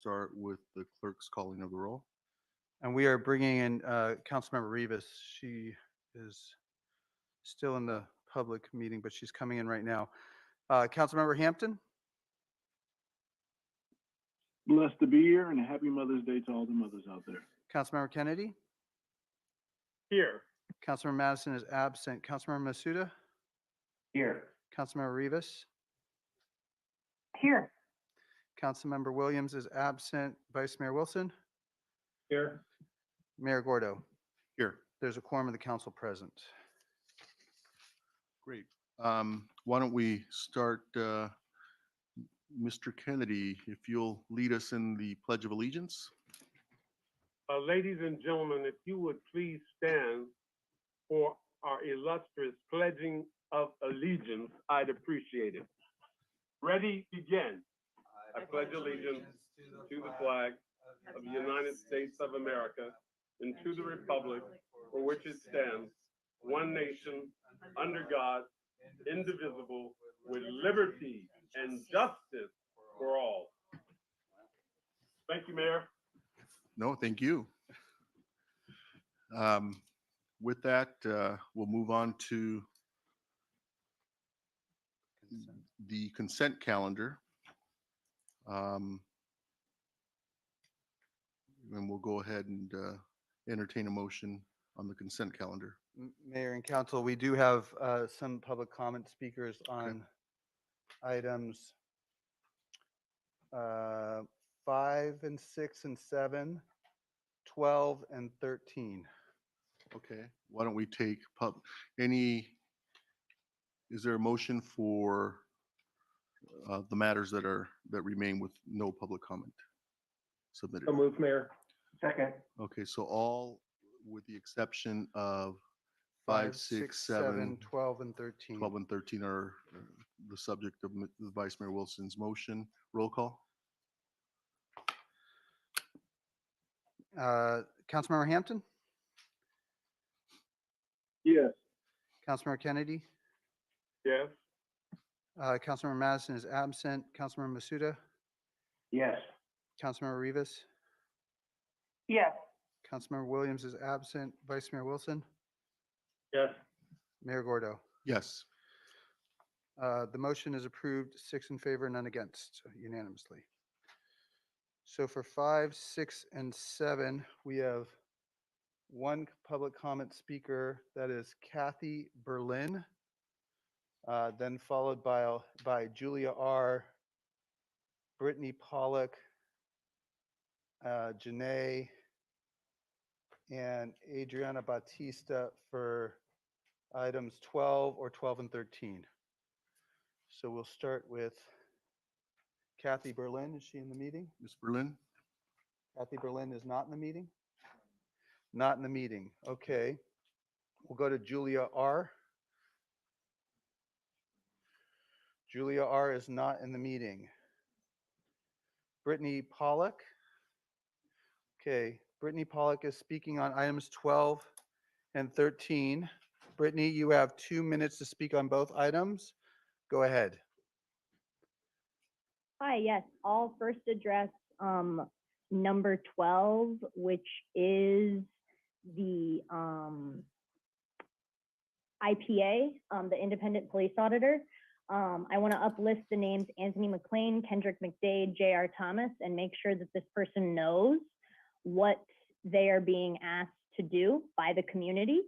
start with the clerk's calling of the roll. And we are bringing in Councilmember Rivas. She is still in the public meeting, but she's coming in right now. Councilmember Hampton, Blessed to be here and a happy Mother's Day to all the mothers out there. Councilmember Kennedy, Here. Councilmember Madison is absent. Councilmember Masuda, Here. Councilmember Rivas, Here. Councilmember Williams is absent. Vice Mayor Wilson, Here. Mayor Gordo. Here. There's a quorum of the council present. Great. Why don't we start, Mr. Kennedy, if you'll lead us in the Pledge of Allegiance. Ladies and gentlemen, if you would please stand for our illustrious pledging of allegiance, I'd appreciate it. Ready, begin. I pledge allegiance to the flag of the United States of America and to the republic for which it stands, one nation, under God, indivisible, with liberty and justice for all. Thank you, Mayor. No, thank you. With that, we'll move on to the consent calendar. And we'll go ahead and entertain a motion on the consent calendar. Mayor and council, we do have some public comment speakers on items 5 and 6 and 7, 12 and 13. Okay, why don't we take is there a motion for the matters that remain with no public comment submitted? So moved, Mayor. Second. Okay, so all with the exception of 5, 6, 7, 12 and 13. 12 and 13 are the subject of the Vice Mayor Wilson's motion. Roll call. Councilmember Hampton, Yes. Councilmember Kennedy, Yes. Councilmember Madison is absent. Councilmember Masuda, Yes. Councilmember Rivas, Yes. Councilmember Williams is absent. Vice Mayor Wilson, Yes. Mayor Gordo. Yes. The motion is approved, 6 in favor, none against, unanimously. So for 5, 6, and 7, we have one public comment speaker, that is Kathy Berlin, then followed by Julia R., Brittany Pollock, Janae, and Adriana Batista for items 12 or 12 and 13. So we'll start with Kathy Berlin. Is she in the meeting? Ms. Berlin? Kathy Berlin is not in the meeting? Not in the meeting. Okay. We'll go to Julia R. Julia R. is not in the meeting. Brittany Pollock. Okay. Brittany Pollock is speaking on items 12 and 13. Brittany, you have 2 minutes to speak on both items. Go ahead. Hi, yes, I'll first address number 12, which is the IPA, the Independent Police Auditor. I want to uplist the names Anthony McLean, Kendrick McDade, J.R. Thomas, and make sure that this person knows what they are being asked to do by the community.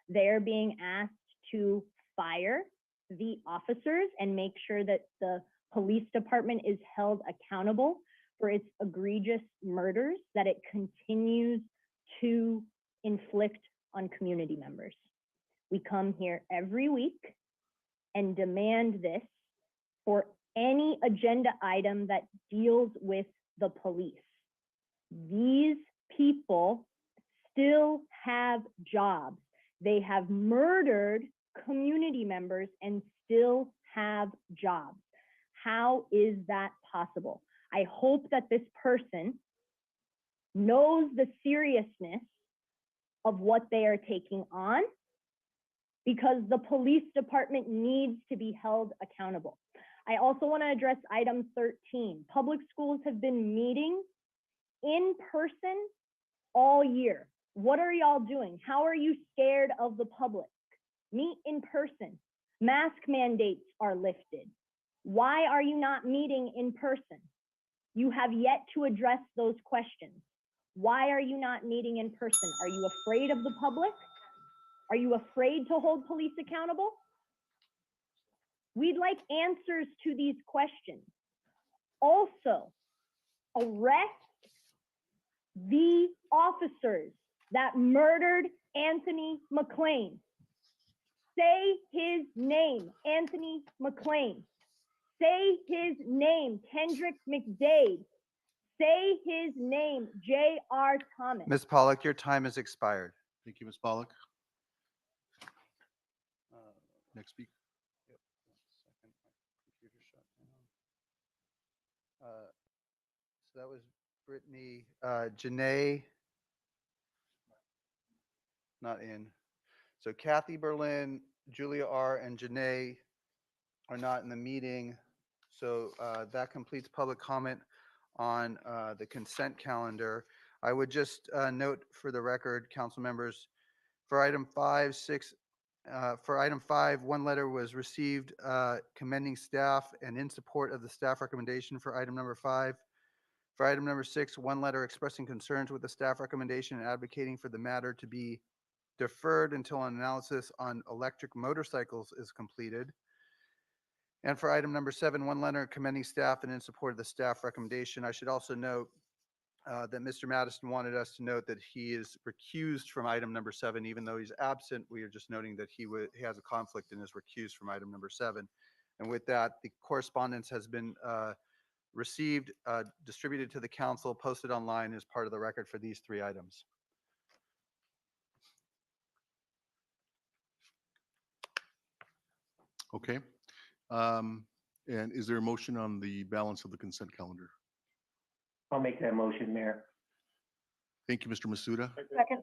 They are being asked to fire the officers and make sure that the police department is held accountable for its egregious murders that it continues to inflict on community members. We come here every week and demand this for any agenda item that deals with the police. These people still have jobs. They have murdered community members and still have jobs. How is that possible? I hope that this person knows the seriousness of what they are taking on, because the police department needs to be held accountable. I also want to address item 13. Public schools have been meeting in person all year. What are y'all doing? How are you scared of the public? Meet in person. Mask mandates are lifted. Why are you not meeting in person? You have yet to address those questions. Why are you not meeting in person? Are you afraid of the public? Are you afraid to hold police accountable? We'd like answers to these questions. Also, arrest the officers that murdered Anthony McClain. Say his name, Anthony McClain. Say his name, Kendrick McDade. Say his name, J.R. Thomas. Ms. Pollock, your time has expired. Thank you, Ms. Pollock. Uh, Next speaker. Yep, 1 second, my computer shut down. So that was Brittany, Janae, not in. So Kathy Berlin, Julia R., and Janae are not in the meeting. So that completes public comment on the consent calendar. I would just note for the record, council members, for item 5, 6, for item 5, one letter was received commending staff and in support of the staff recommendation for item number 5. For item number 6, one letter expressing concerns with the staff recommendation and advocating for the matter to be deferred until an analysis on electric motorcycles is completed. And for item number 7, one letter commending staff and in support of the staff recommendation. I should also note that Mr. Madison wanted us to note that he is recused from item number 7, even though he's absent. We are just noting that he has a conflict and is recused from item number 7. And with that, the correspondence has been received, distributed to the council, posted online as part of the record for these 3 items. Okay. And is there a motion on the balance of the consent calendar? I'll make that motion, Mayor. Thank you, Mr. Masuda. Second.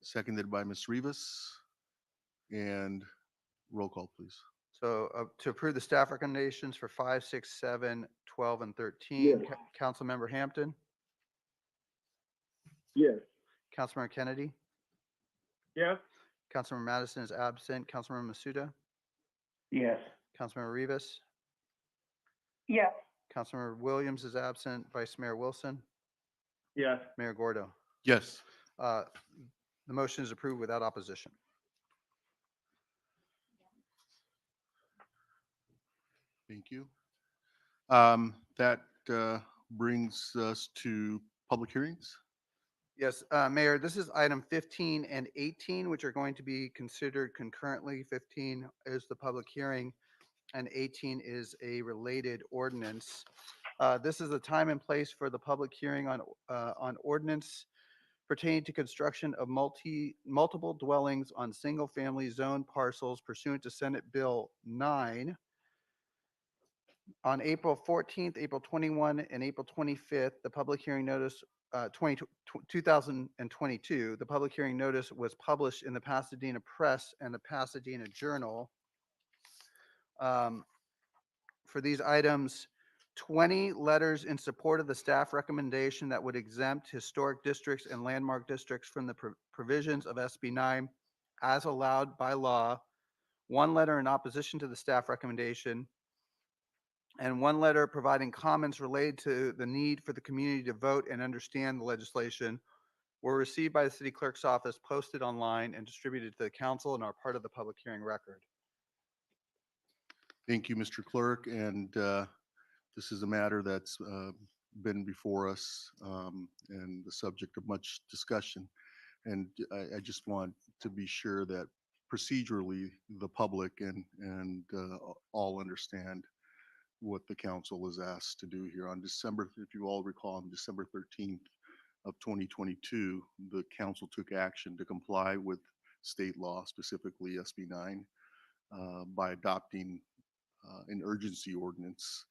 Seconded by Ms. Rivas. And roll call, please. So to approve the staff recommendations for 5, 6, 7, 12, and 13, Yes. Councilmember Hampton, Yes. Councilmember Kennedy, Yes? Councilmember Madison is absent, Councilmember Masuda, Yes. Councilmember Rivas, Yes. Councilmember Williams is absent, Vice Mayor Wilson, Yes. Mayor Gordo. Yes. The motion is approved without opposition. Thank you. That brings us to public hearings. Yes, Mayor, this is item 15 and 18, which are going to be considered concurrently. 15 is the public hearing, and 18 is a related ordinance. This is the time and place for the public hearing on ordinance pertaining to construction of multiple dwellings on single-family zone parcels pursuant to Senate Bill 9. On April 14th, April 21, and April 25th, the public hearing notice, 2022, the public hearing notice was published in the Pasadena Press and the Pasadena Journal. For these items, 20 letters in support of the staff recommendation that would exempt historic districts and landmark districts from the provisions of SB 9 as allowed by law, 1 letter in opposition to the staff recommendation, and 1 letter providing comments related to the need for the community to vote and understand the legislation were received by the city clerk's office, posted online, and distributed to the council and are part of the public hearing record. Thank you, Mr. Clerk. And this is a matter that's been before us and the subject of much discussion. And I just want to be sure that procedurally the public and all understand what the council is asked to do here. On December, if you all recall, on December 13th of 2022, the council took action to comply with state law, specifically SB 9, by adopting an urgency ordinance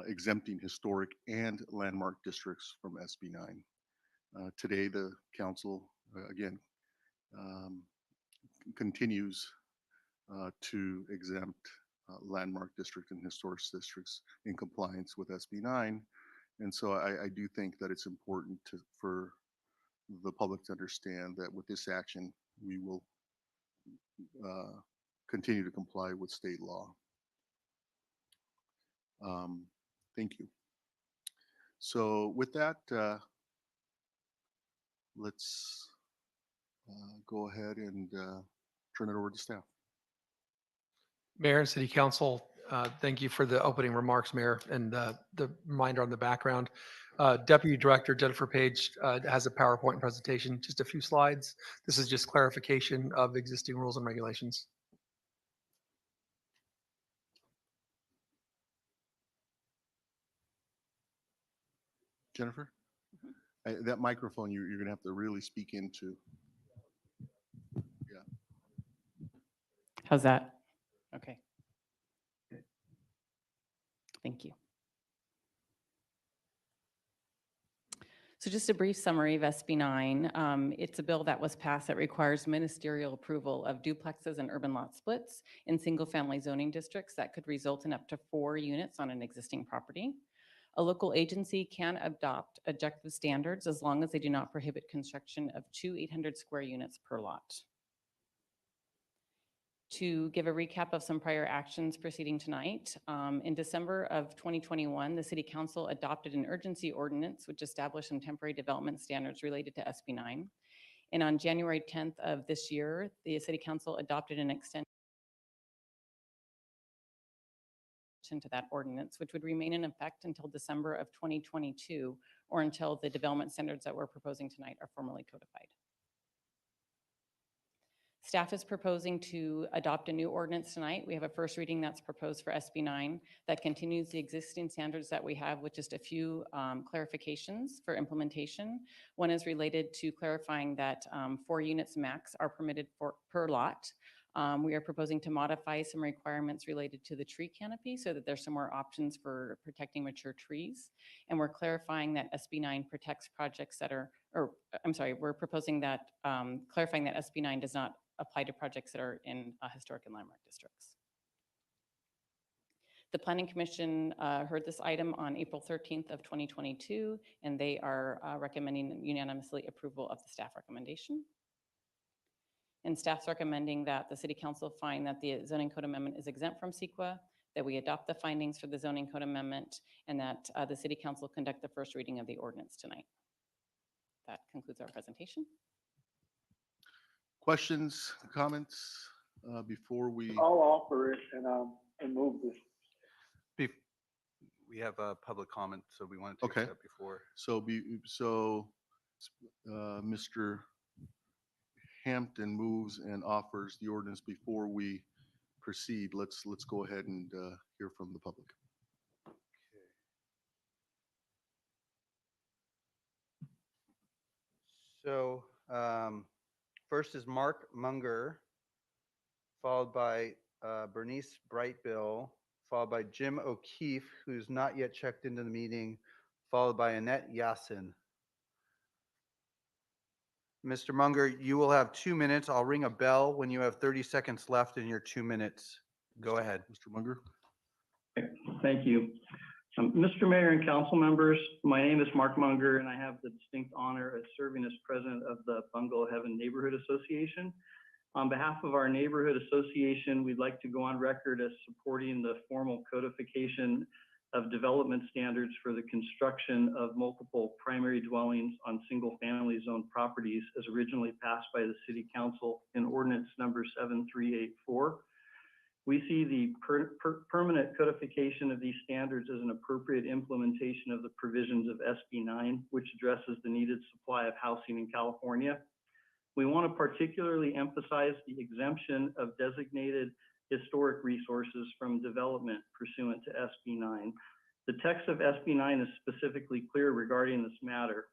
exempting historic and landmark districts from SB 9. Today, the council, again, continues to exempt landmark district and historic districts in compliance with SB 9. And so I do think that it's important for the public to understand that with this action, we will continue to comply with state law. Thank you. So with that, let's go ahead and turn it over to staff. Mayor and City Council, thank you for the opening remarks, Mayor, and the reminder on the background. Deputy Director Jennifer Page has a PowerPoint presentation, just a few slides. This is just clarification of existing rules and regulations. Jennifer, that microphone you're going to have to really speak into. How's that? Okay. Thank you. So just a brief summary of SB 9. It's a bill that was passed that requires ministerial approval of duplexes and urban lot splits in single-family zoning districts that could result in up to 4 units on an existing property. A local agency can adopt objective standards as long as they do not prohibit construction of 2 800 square units per lot. To give a recap of some prior actions proceeding tonight, in December of 2021, the City Council adopted an urgency ordinance which established some temporary development standards related to SB 9. And on January 10th of this year, the City Council adopted an extension to that ordinance, which would remain in effect until December of 2022, or until the development standards that we're proposing tonight are formally codified. Staff is proposing to adopt a new ordinance tonight. We have a first reading that's proposed for SB 9 that continues the existing standards that we have with just a few clarifications for implementation. One is related to clarifying that 4 units max are permitted per lot. We are proposing to modify some requirements related to the tree canopy so that there's some more options for protecting mature trees. And we're clarifying that SB 9 protects projects that are, or I'm sorry, we're proposing that, clarifying that SB 9 does not apply to projects that are in historic and landmark districts. The Planning Commission heard this item on April 13th of 2022, and they are recommending unanimously approval of the staff recommendation. And staff's recommending that the City Council find that the zoning code amendment is exempt from CEQA, that we adopt the findings for the zoning code amendment, and that the City Council conduct the first reading of the ordinance tonight. That concludes our presentation. Questions, comments before we? I'll offer it and move this. We have a public comment, so we wanted to Okay. take that before. So Mr. Hampton moves and offers the ordinance before we proceed. Let's go ahead and hear from the public. So first is Mark Munger, followed by Bernice Brightbill, followed by Jim O'Keefe, who's not yet checked into the meeting, followed by Annette Yassin. Mr. Munger, you will have 2 minutes. I'll ring a bell when you have 30 seconds left in your 2 minutes. Go ahead. Mr. Munger. Thank you. Mr. Mayor and council members, my name is Mark Munger, and I have the distinct honor of serving as president of the Bungalow Heaven Neighborhood Association. On behalf of our neighborhood association, we'd like to go on record as supporting the formal codification of development standards for the construction of multiple primary dwellings on single-family zone properties as originally passed by the City Council in Ordinance number 7384. We see the permanent codification of these standards as an appropriate implementation of the provisions of SB 9, which addresses the needed supply of housing in California. We want to particularly emphasize the exemption of designated historic resources from development pursuant to SB 9. The text of SB 9 is specifically clear regarding this matter.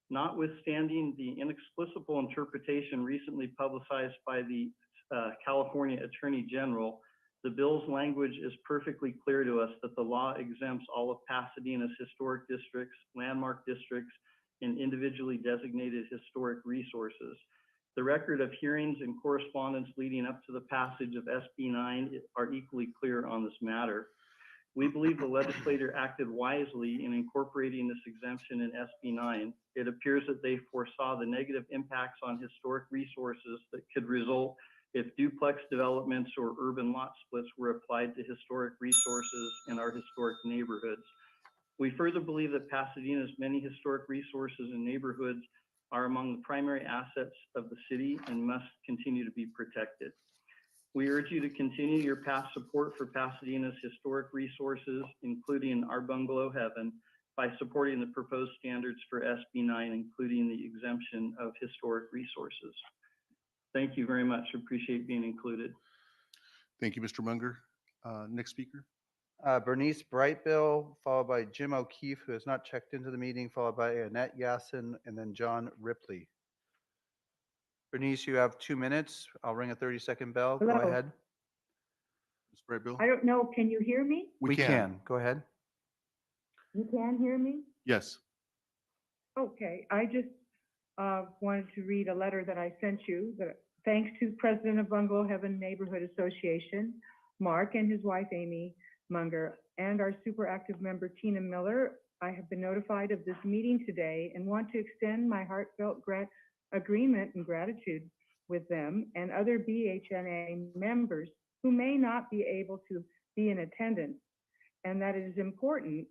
Notwithstanding the inexplicable interpretation recently publicized by the California Attorney General, the bill's language is perfectly clear to us that the law exempts all of Pasadena's historic districts, landmark districts, and individually designated historic resources. The record of hearings and correspondence leading up to the passage of SB 9 are equally clear on this matter. We believe the legislator acted wisely in incorporating this exemption in SB 9. It appears that they foresaw the negative impacts on historic resources that could result if duplex developments or urban lot splits were applied to historic resources in our historic neighborhoods. We further believe that Pasadena's many historic resources and neighborhoods are among the primary assets of the city and must continue to be protected. We urge you to continue your past support for Pasadena's historic resources, including our bungalow heaven, by supporting the proposed standards for SB 9, including the exemption of historic resources. Thank you very much. Appreciate being included. Thank you, Mr. Munger. Next speaker. Bernice Brightbill, followed by Jim O'Keefe, who has not checked into the meeting, followed by Annette Yasin, and then John Ripley. Bernice, you have 2 minutes. I'll ring a 30-second bell. Go Hello. ahead. Ms. Brightbill? I don't know, can you hear me? We can. Go ahead. You can hear me? Yes. Okay, I just wanted to read a letter that I sent you. Thanks to President of Bungalow Heaven Neighborhood Association, Mark and his wife Amy Munger, and our super active member Tina Miller. I have been notified of this meeting today and want to extend my heartfelt agreement and gratitude with them and other BHNA members who may not be able to be in attendance, and that it is important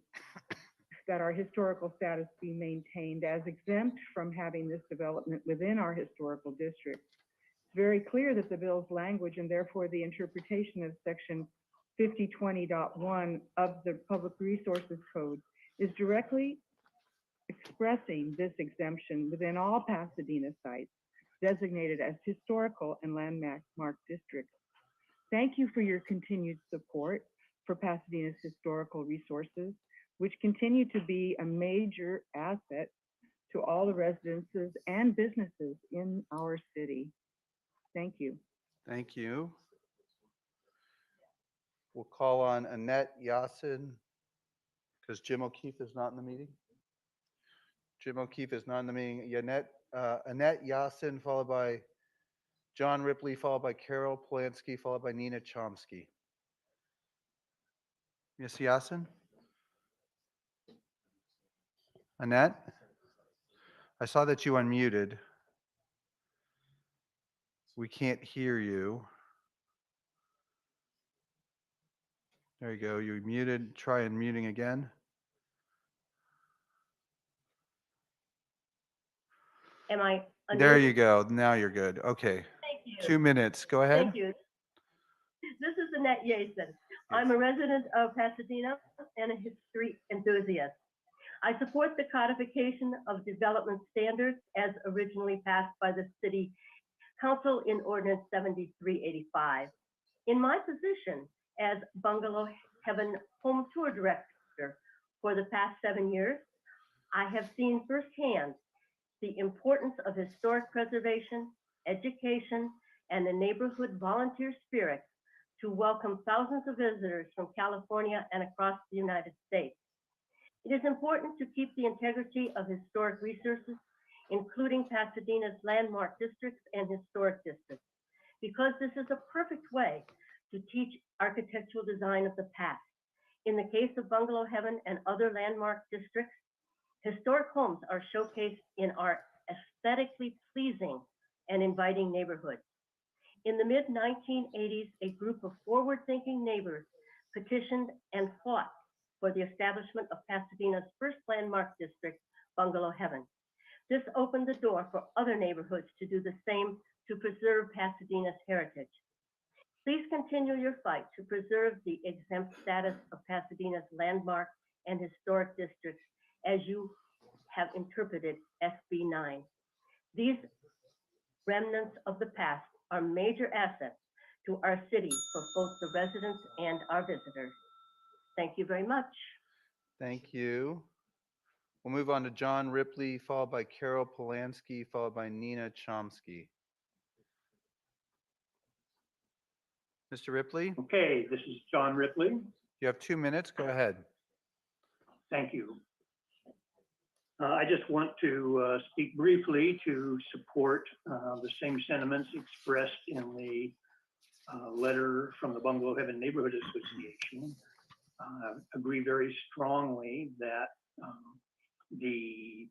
that our historical status be maintained as exempt from having this development within our historical district. It's very clear that the bill's language and therefore the interpretation of section 5020.1 of the Public Resources Code is directly expressing this exemption within all Pasadena sites designated as historical and landmark districts. Thank you for your continued support for Pasadena's historical resources, which continue to be a major asset to all the residences and businesses in our city. Thank you. Thank you. We'll call on Annette Yasin, because Jim O'Keefe is not in the meeting. Jim O'Keefe is not in the meeting. Annette Yasin, followed by John Ripley, followed by Carol Polanski, followed by Nina Chomsky. Miss Yasin? Annette? I saw that you unmuted. We can't hear you. There you go. You muted. Try unmuting again. Am I? There you go. Now you're good. Okay. Thank you. 2 minutes. Go ahead. Thank you. This is Annette Yasin. I'm a resident of Pasadena and a history enthusiast. I support the codification of development standards as originally passed by the City Council in Ordinance 7385. In my position as Bungalow Heaven Home Tour Director for the past 7 years, I have seen firsthand the importance of historic preservation, education, and the neighborhood volunteer spirit to welcome thousands of visitors from California and across the United States. It is important to keep the integrity of historic resources, including Pasadena's landmark districts and historic districts, because this is a perfect way to teach architectural design of the past. In the case of Bungalow Heaven and other landmark districts, historic homes are showcased in our aesthetically pleasing and inviting neighborhoods. In the mid-1980s, a group of forward-thinking neighbors petitioned and fought for the establishment of Pasadena's first landmark district, Bungalow Heaven. This opened the door for other neighborhoods to do the same to preserve Pasadena's heritage. Please continue your fight to preserve the exempt status of Pasadena's landmark and historic districts as you have interpreted SB 9. These remnants of the past are major assets to our city for both the residents and our visitors. Thank you very much. Thank you. We'll move on to John Ripley, followed by Carol Polanski, followed by Nina Chomsky. Mr. Ripley, Okay, this is John Ripley. you have 2 minutes. Go ahead. Thank you. I just want to speak briefly to support the same sentiments expressed in the letter from the Bungalow Heaven Neighborhood Association. agree very strongly that the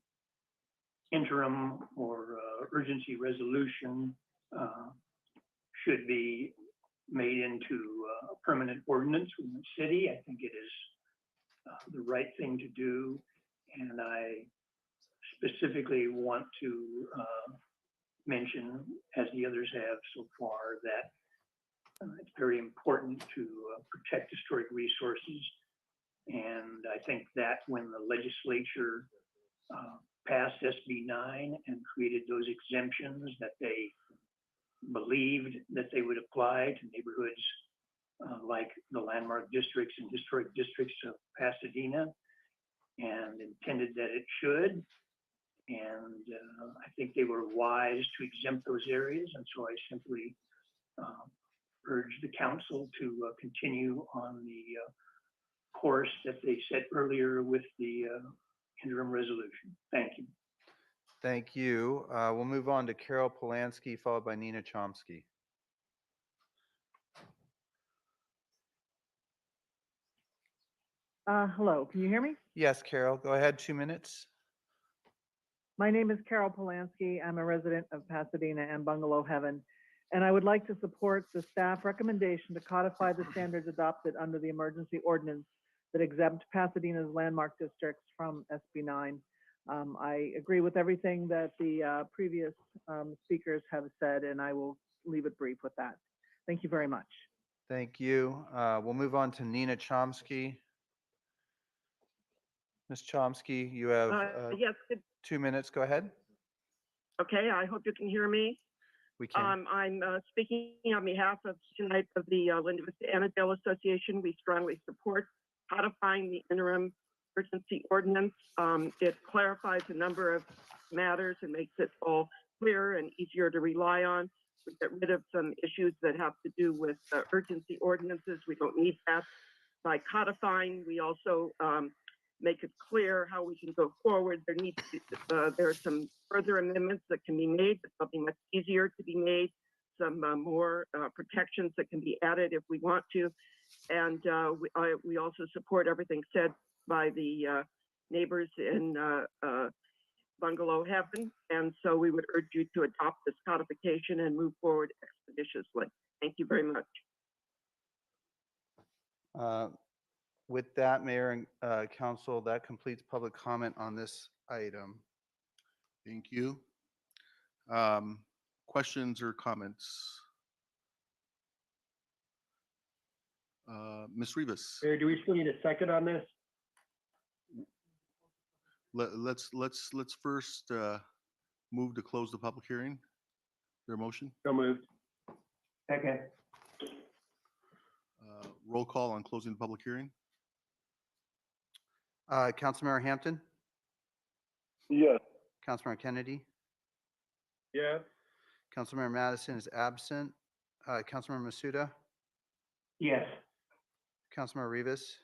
interim or urgency resolution should be made into a permanent ordinance within the city. I think it is the right thing to do. And I specifically want to mention, as the others have so far, that it's very important to protect historic resources. And I think that when the legislature passed SB 9 and created those exemptions that they believed that they would apply to neighborhoods like the landmark districts and historic districts of Pasadena, and intended that it should. And I think they were wise to exempt those areas. And so I simply urge the council to continue on the course that they set earlier with the interim resolution. Thank you. Thank you. We'll move on to Carol Polanski, followed by Nina Chomsky. Hello, can you hear me? Yes, Carol, go ahead, 2 minutes. My name is Carol Polanski. I'm a resident of Pasadena and Bungalow Heaven, and I would like to support the staff recommendation to codify the standards adopted under the emergency ordinance that exempt Pasadena's landmark districts from SB 9. I agree with everything that the previous speakers have said, and I will leave it brief with that. Thank you very much. Thank you. We'll move on to Nina Chomsky. Ms. Chomsky, you have Yes, 2 minutes. Go ahead. okay, I hope you can hear me. We can. I'm speaking on behalf of tonight of the Linda Vista Annandale Association. We strongly support codifying the interim urgency ordinance. It clarifies a number of matters and makes it all clearer and easier to rely on. We get rid of some issues that have to do with urgency ordinances. We don't need that. By codifying, we also make it clear how we can go forward. There are some further amendments that can be made, but something much easier to be made, some more protections that can be added if we want to. And we also support everything said by the neighbors in Bungalow Heaven. And so we would urge you to adopt this codification and move forward expeditiously. Thank you very much. With that, Mayor and Council, that completes public comment on this item. Thank you. Questions or comments? Ms. Rivas. Mayor, do we still need a second on this? Let's first move to close the public hearing. Is there a motion? So moved. Second. Roll call on closing the public hearing. Councilmember Hampton, Yes. Councilmember Kennedy, Yes. Councilmember Madison is absent. Councilmember Masuda, Yes. Councilmember Rivas.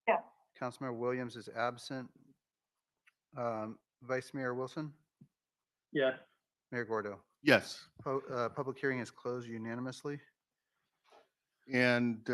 Yes. Councilmember Williams is absent. Vice Mayor Wilson, Yes. Mayor Gordo. Yes. Public hearing is closed unanimously. And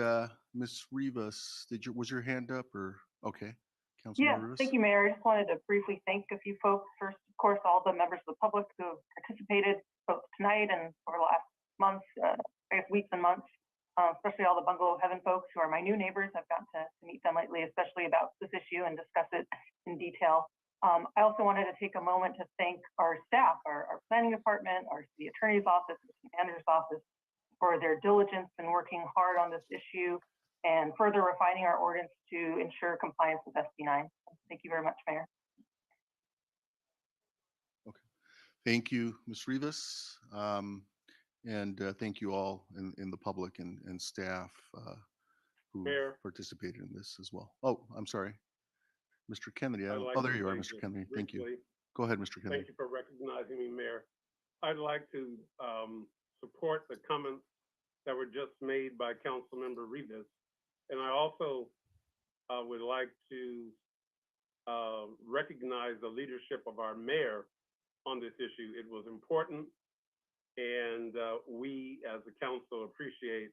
Ms. Rivas, was your hand up or? Okay. Yes, Councilmember Rivas. thank you, Mayor. I just wanted to briefly thank a few folks. First, of course, all the members of the public who have participated both tonight and over the last months, I guess weeks and months, especially all the Bungalow Heaven folks who are my new neighbors. I've gotten to meet them lately, especially about this issue and discuss it in detail. I also wanted to take a moment to thank our staff, our planning department, our city attorney's office, the city manager's office, for their diligence in working hard on this issue and further refining our ordinance to ensure compliance with SB 9. Thank you very much, Mayor. Okay. Thank you, Ms. Rivas. And thank you all in the public and staff who Mayor. participated in this as well. Oh, I'm sorry. Mr. Kennedy. I'd like Oh, there to you are, thank Mr. Kennedy. Thank you. briefly. Go ahead, Mr. Kennedy. Thank you for recognizing me, Mayor. I'd like to support the comments that were just made by Councilmember Rivas. And I also would like to recognize the leadership of our mayor on this issue. It was important, and we as a council appreciate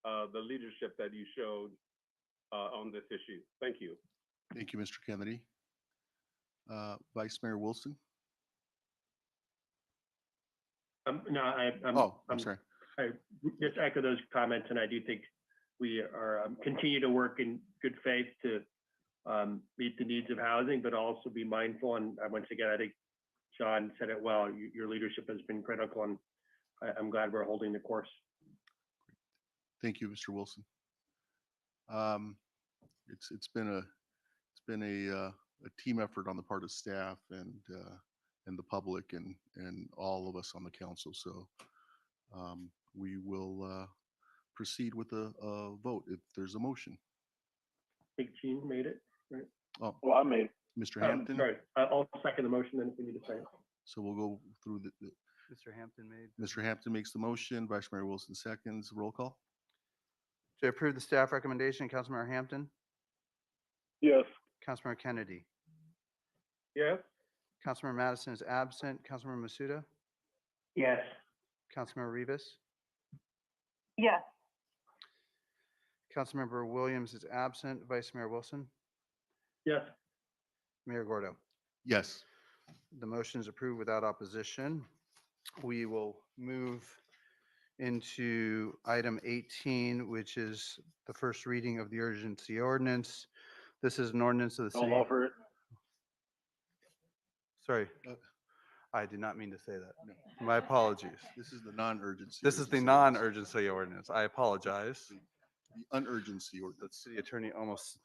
the leadership that you showed on this issue. Thank you. Thank you, Mr. Kennedy. Vice Mayor Wilson? No, Oh, I'm sorry. I just echo those comments, and I do think we are continue to work in good faith to meet the needs of housing, but also be mindful. And once again, I think John said it well. Your leadership has been critical, and I'm glad we're holding the course. Thank you, Mr. Wilson. It's been a team effort on the part of staff and the public and all of us on the council. So we will proceed with a vote if there's a motion. I think Gene made it, right? Oh, Well, I made. Mr. Hampton. Sorry, I'll second the motion then if we need to say it. So we'll go through Mr. Hampton made. Mr. Hampton makes the motion, Vice Mayor Wilson seconds. Roll call? To approve the staff recommendation, Councilmember Hampton, Yes. Councilmember Kennedy, Yes? Councilmember Madison is absent, Councilmember Masuda, Yes. Councilmember Rivas, Yes. Councilmember Williams is absent, Vice Mayor Wilson, Yes. Mayor Gordo. Yes. The motion is approved without opposition. We will move into item 18, which is the first reading of the urgency ordinance. This is an ordinance of the I'll city. offer it. Sorry, I did not mean to say that. My apologies. This is the non-urgency. This is the urgency non-urgency ordinance. I apologize. The unurgency ordinance. City attorney almost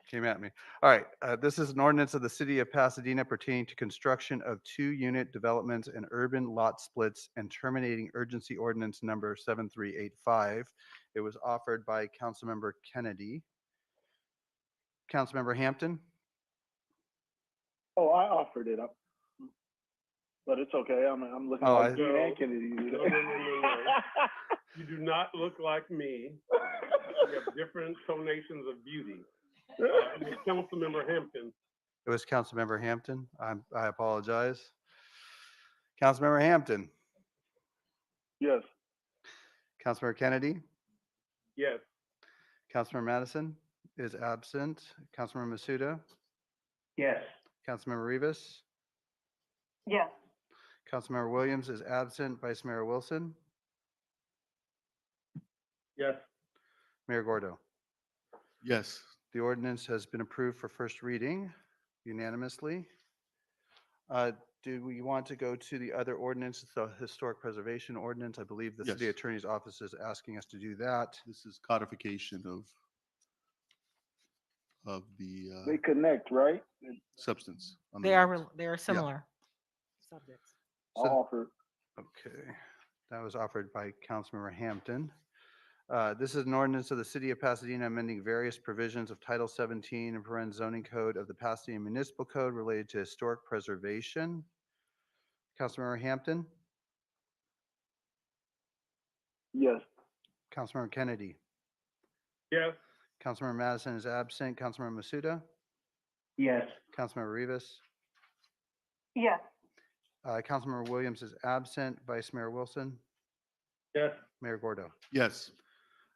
came at me. All right, this is an ordinance of the city of Pasadena pertaining to construction of 2-unit developments and urban lot splits and terminating urgency ordinance number 7385. It was offered by Councilmember Kennedy. Councilmember Hampton, Oh, I offered it up. But it's okay. I'm looking Oh, like I- Gene and Kennedy. to do No, that. no, no, no, You do not look like me. You have different tonations of beauty. It was Councilmember Hampton. it was Councilmember Hampton. I apologize. Councilmember Hampton, Yes. Councilmember Kennedy, Yes. Councilmember Madison is absent. Councilmember Masuda, Yes. Councilmember Rivas, Yes. Councilmember Williams is absent. Vice Mayor Wilson, Yes. Mayor Gordo. Yes. The ordinance has been approved for first reading unanimously. Do we want to go to the other ordinance, the historic preservation ordinance? I believe the city Yes. attorney's office is asking us to do that. This is codification of the They connect, right? substance. on the They are, roads. they are similar subjects. I'll offer it. Okay, that was offered by Councilmember Hampton. This is an ordinance of the city of Pasadena amending various provisions of Title 17 and Paren zoning code of the Pasadena Municipal Code related to historic preservation. Councilmember Hampton, Yes. Councilmember Kennedy, Yes. Councilmember Madison is absent. Councilmember Masuda, Yes. Councilmember Rivas, Yes. Councilmember Williams is absent. Vice Mayor Wilson, Yes. Mayor Gordo. Yes.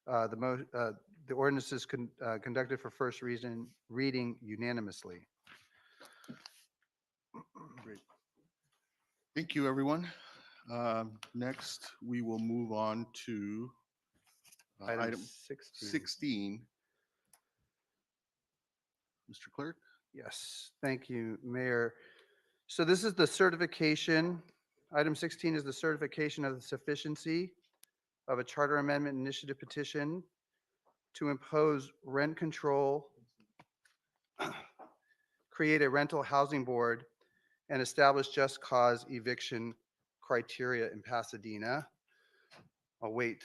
The ordinance is conducted for first reading unanimously. Great. Thank you, everyone. Next, we will move on to item 16. Mr. Clerk? Yes, thank you, Mayor. So this is the certification. Item 16 is the certification of the sufficiency of a charter amendment initiative petition to impose rent control, create a rental housing board, and establish just cause eviction criteria in Pasadena. I'll wait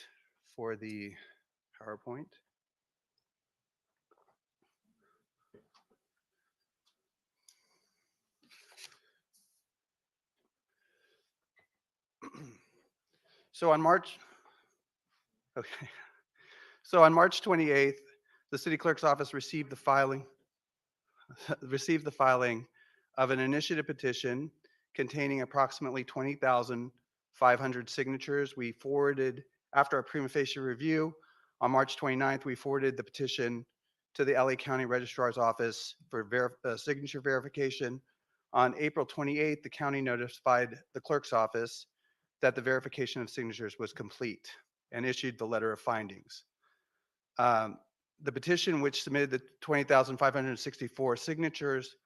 for the PowerPoint. So on March 28th, the city clerk's office received the filing of an initiative petition containing approximately 20,500 signatures. We forwarded, after a prima facie review, on March 29th, we forwarded the petition to the LA County Registrar's Office for signature verification. On April 28th, the county notified the clerk's office that the verification of signatures was complete and issued the letter of findings. The petition, which submitted the 20,564 signatures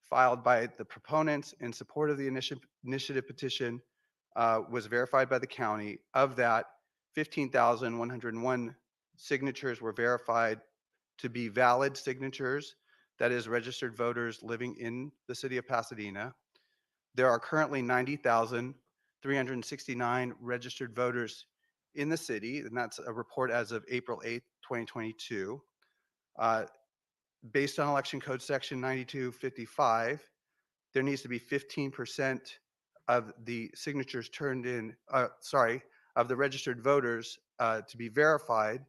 filed by the proponents in support of the initiative petition, was verified by the county. Of that, 15,101 signatures were verified to be valid signatures, that is, registered voters living in the city of Pasadena. There are currently 90,369 registered voters in the city, and that's a report as of April 8th, 2022. Based on Election Code Section 9255, there needs to be 15% of the signatures turned in, of the registered voters to be verified,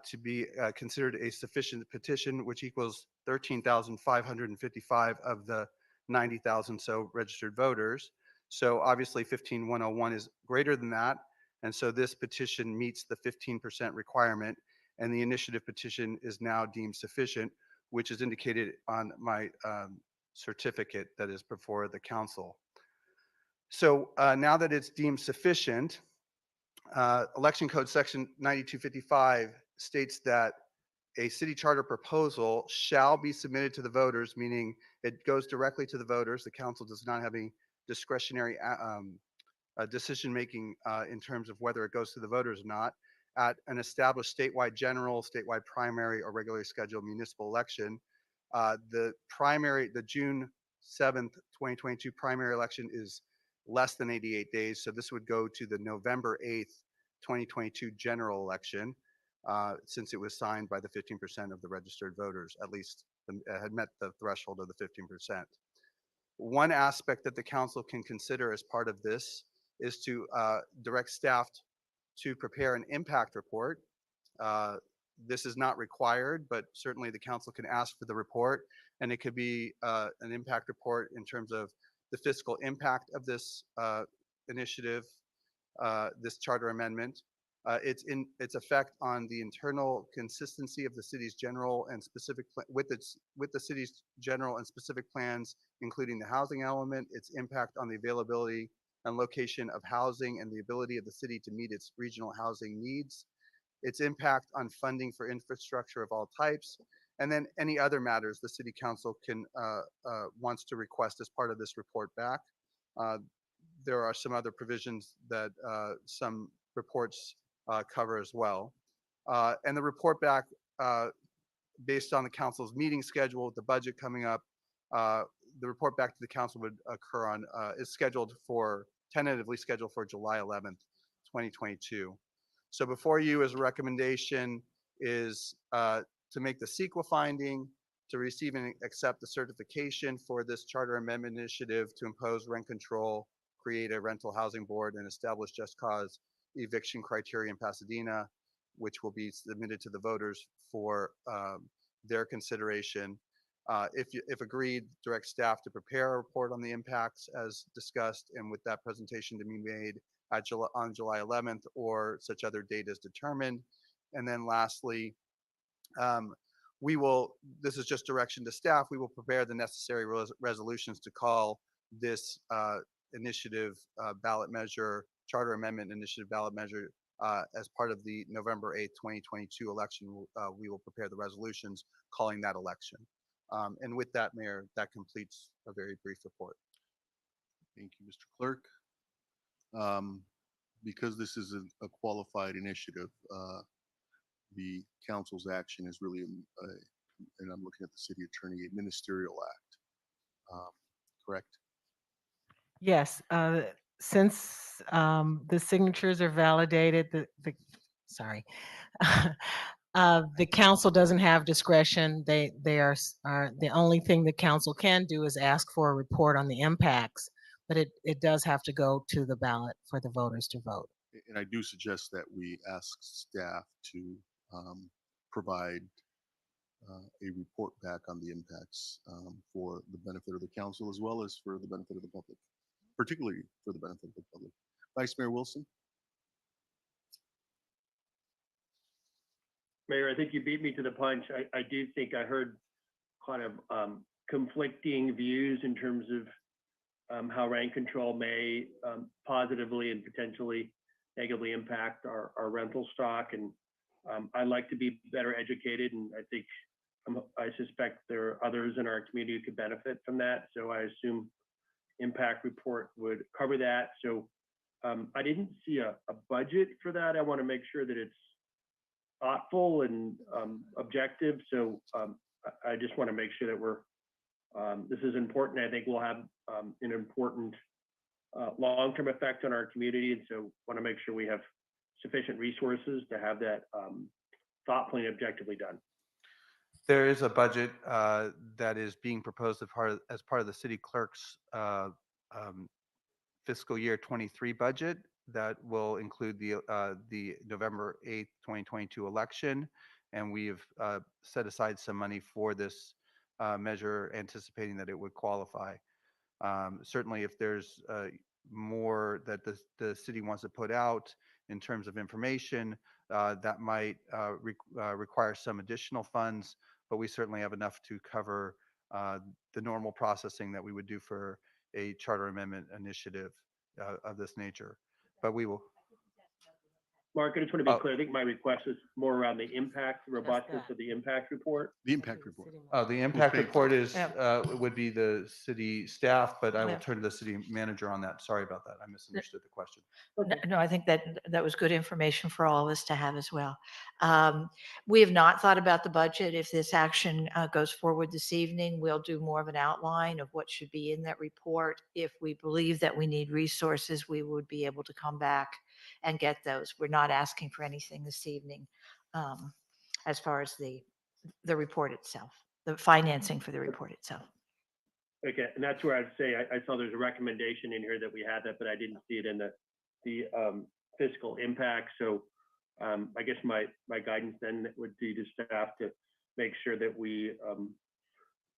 to be considered a sufficient petition, which equals 13,555 of the 90,000 so registered voters. So obviously 15,101 is greater than that. And so this petition meets the 15% requirement, and the initiative petition is now deemed sufficient, which is indicated on my certificate that is before the council. So now that it's deemed sufficient, Election Code Section 9255 states that a city charter proposal shall be submitted to the voters, meaning it goes directly to the voters. The council does not have any discretionary decision-making in terms of whether it goes to the voters or not, at an established statewide general, statewide primary, or regularly scheduled municipal election. The June 7th, 2022 primary election is less than 88 days, so this would go to the November 8th, 2022 general election, since it was signed by the 15% of the registered voters, at least had met the threshold of the 15%. One aspect that the council can consider as part of this is to direct staff to prepare an impact report. This is not required, but certainly the council can ask for the report, and it could be an impact report in terms of the fiscal impact of this initiative, this charter amendment, its effect on the internal consistency of the city's general and specific with the city's general and specific plans, including the housing element, its impact on the availability and location of housing and the ability of the city to meet its regional housing needs, its impact on funding for infrastructure of all types, and then any other matters the city council can wants to request as part of this report back. There are some other provisions that some reports cover as well. And the report back, based on the council's meeting schedule, the budget coming up, the report back to the council would occur on, is tentatively scheduled for July 11th, 2022. So before you as a recommendation is to make the CEQA finding, to receive and accept the certification for this charter amendment initiative to impose rent control, create a rental housing board, and establish just cause eviction criteria in Pasadena, which will be submitted to the voters for their consideration. If agreed, direct staff to prepare a report on the impacts as discussed, and with that presentation to be made on July 11th or such other date as determined. And then lastly, this is just direction to staff, we will prepare the necessary resolutions to call this initiative ballot measure, charter amendment initiative ballot measure as part of the November 8th, 2022 election. We will prepare the resolutions calling that election. And with that, Mayor, that completes a very brief report. Thank you, Mr. Clerk. Because this is a qualified initiative, the council's action is really, and I'm looking at the city attorney, a ministerial act, correct? Yes, since the signatures are validated, the council doesn't have discretion. They are the only thing the council can do is ask for a report on the impacts, but it does have to go to the ballot for the voters to vote. And I do suggest that we ask staff to provide a report back on the impacts for the benefit of the council as well as for the benefit of the public, particularly for the benefit of the public. Vice Mayor Wilson. Mayor, I think you beat me to the punch. I do think I heard kind of conflicting views in terms of how rent control may positively and potentially negatively impact our rental stock. And I'd like to be better educated, and I think I suspect there are others in our community who could benefit from that. So I assume impact report would cover that. So I didn't see a budget for that. I want to make sure that it's thoughtful and objective. So I just want to make sure that we're, this is important. I think we'll have an important long-term effect on our community. And so want to make sure we have sufficient resources to have that thoughtfully and objectively done. There is a budget that is being proposed as part of the city clerk's fiscal year 23 budget that will include the November 8th, 2022 election. And we've set aside some money for this measure, anticipating that it would qualify. Certainly, if there's more that the city wants to put out in terms of information, that might require some additional funds, but we certainly have enough to cover the normal processing that we would do for a charter amendment initiative of this nature. But we will. Mark, I just want to be clear. I think my request is more around the impact, the robustness of the impact report. The impact report. Oh, the impact report is would be the city staff, but I will turn to the city manager on that. Sorry about that. I misunderstood the question. No, I think that was good information for all of us to have as well. We have not thought about the budget. If this action goes forward this evening, we'll do more of an outline of what should be in that report. If we believe that we need resources, we would be able to come back and get those. We're not asking for anything this evening as far as the report itself, the financing for the report itself. Okay, and that's where I'd say I saw there's a recommendation in here that we had that, but I didn't see it in the fiscal impact. So I guess my guidance then would be to staff to make sure that we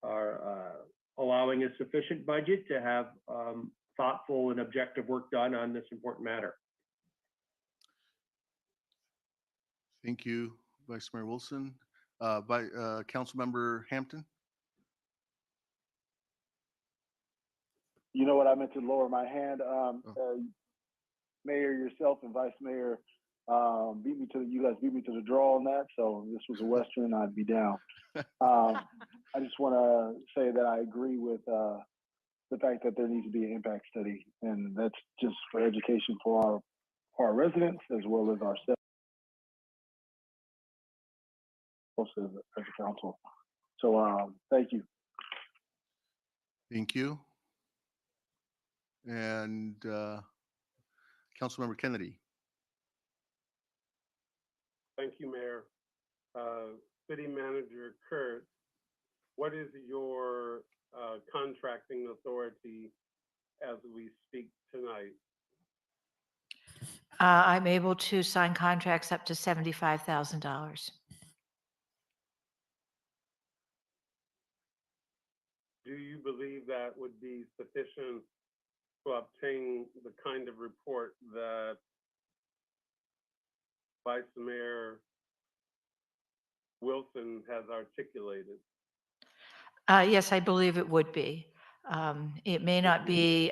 are allowing a sufficient budget to have thoughtful and objective work done on this important matter. Thank you, Vice Mayor Wilson. By Councilmember Hampton. You know what? I meant to lower my hand. Mayor, yourself and Vice Mayor you guys beat me to the draw on that. So this was a Western, I'd be down. I just want to say that I agree with the fact that there needs to be an impact study, and that's just for education for our residents as well as ourselves as a council. So thank you. Thank you. And Councilmember Kennedy. Thank you, Mayor. City Manager Kurt, what is your contracting authority as we speak tonight? I'm able to sign contracts up to $75,000. Do you believe that would be sufficient to obtain the kind of report that Vice Mayor Wilson has articulated? Yes, I believe it would be. It may not be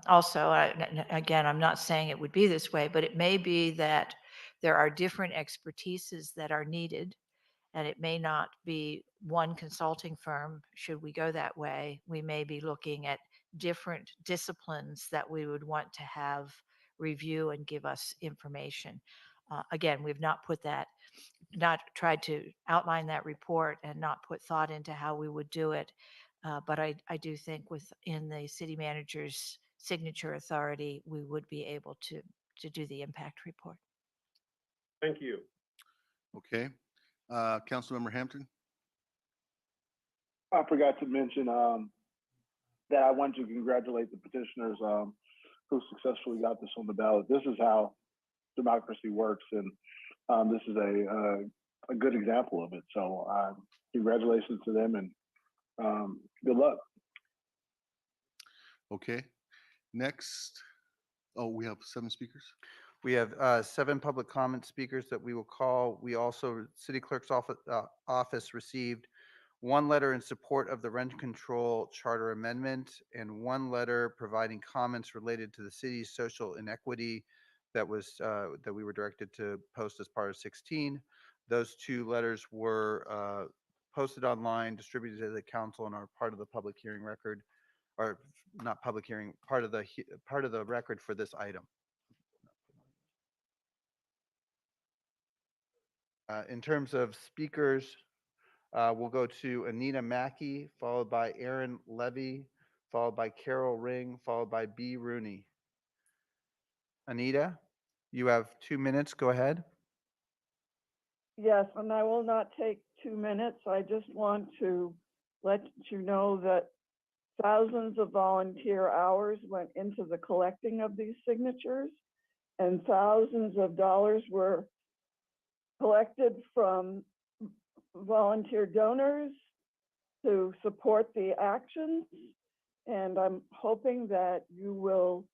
also, again, I'm not saying it would be this way, but it may be that there are different expertises that are needed, and it may not be one consulting firm. Should we go that way, we may be looking at different disciplines that we would want to have review and give us information. Again, we've not tried to outline that report and not put thought into how we would do it. But I do think within the city manager's signature authority, we would be able to do the impact report. Thank you. Okay. Councilmember Hampton. I forgot to mention that I want to congratulate the petitioners who successfully got this on the ballot. This is how democracy works, and this is a good example of it. So congratulations to them, and good luck. Okay. Next. Oh, we have 7 speakers. We have 7 public comment speakers that we will call. We also, City Clerk's office received 1 letter in support of the rent control charter amendment and 1 letter providing comments related to the city's social inequity that we were directed to post as part of 16. Those 2 letters were posted online, distributed to the council, and are part of the public hearing record, or not public hearing, part of the record for this item. In terms of speakers, we'll go to Anita Mackey, followed by Aaron Levy, followed by Carol Ring, followed by B. Rooney. Anita, you have 2 minutes. Go ahead. Yes, and I will not take 2 minutes. I just want to let you know that thousands of volunteer hours went into the collecting of these signatures, and thousands of dollars were collected from volunteer donors to support the actions. And I'm hoping that you will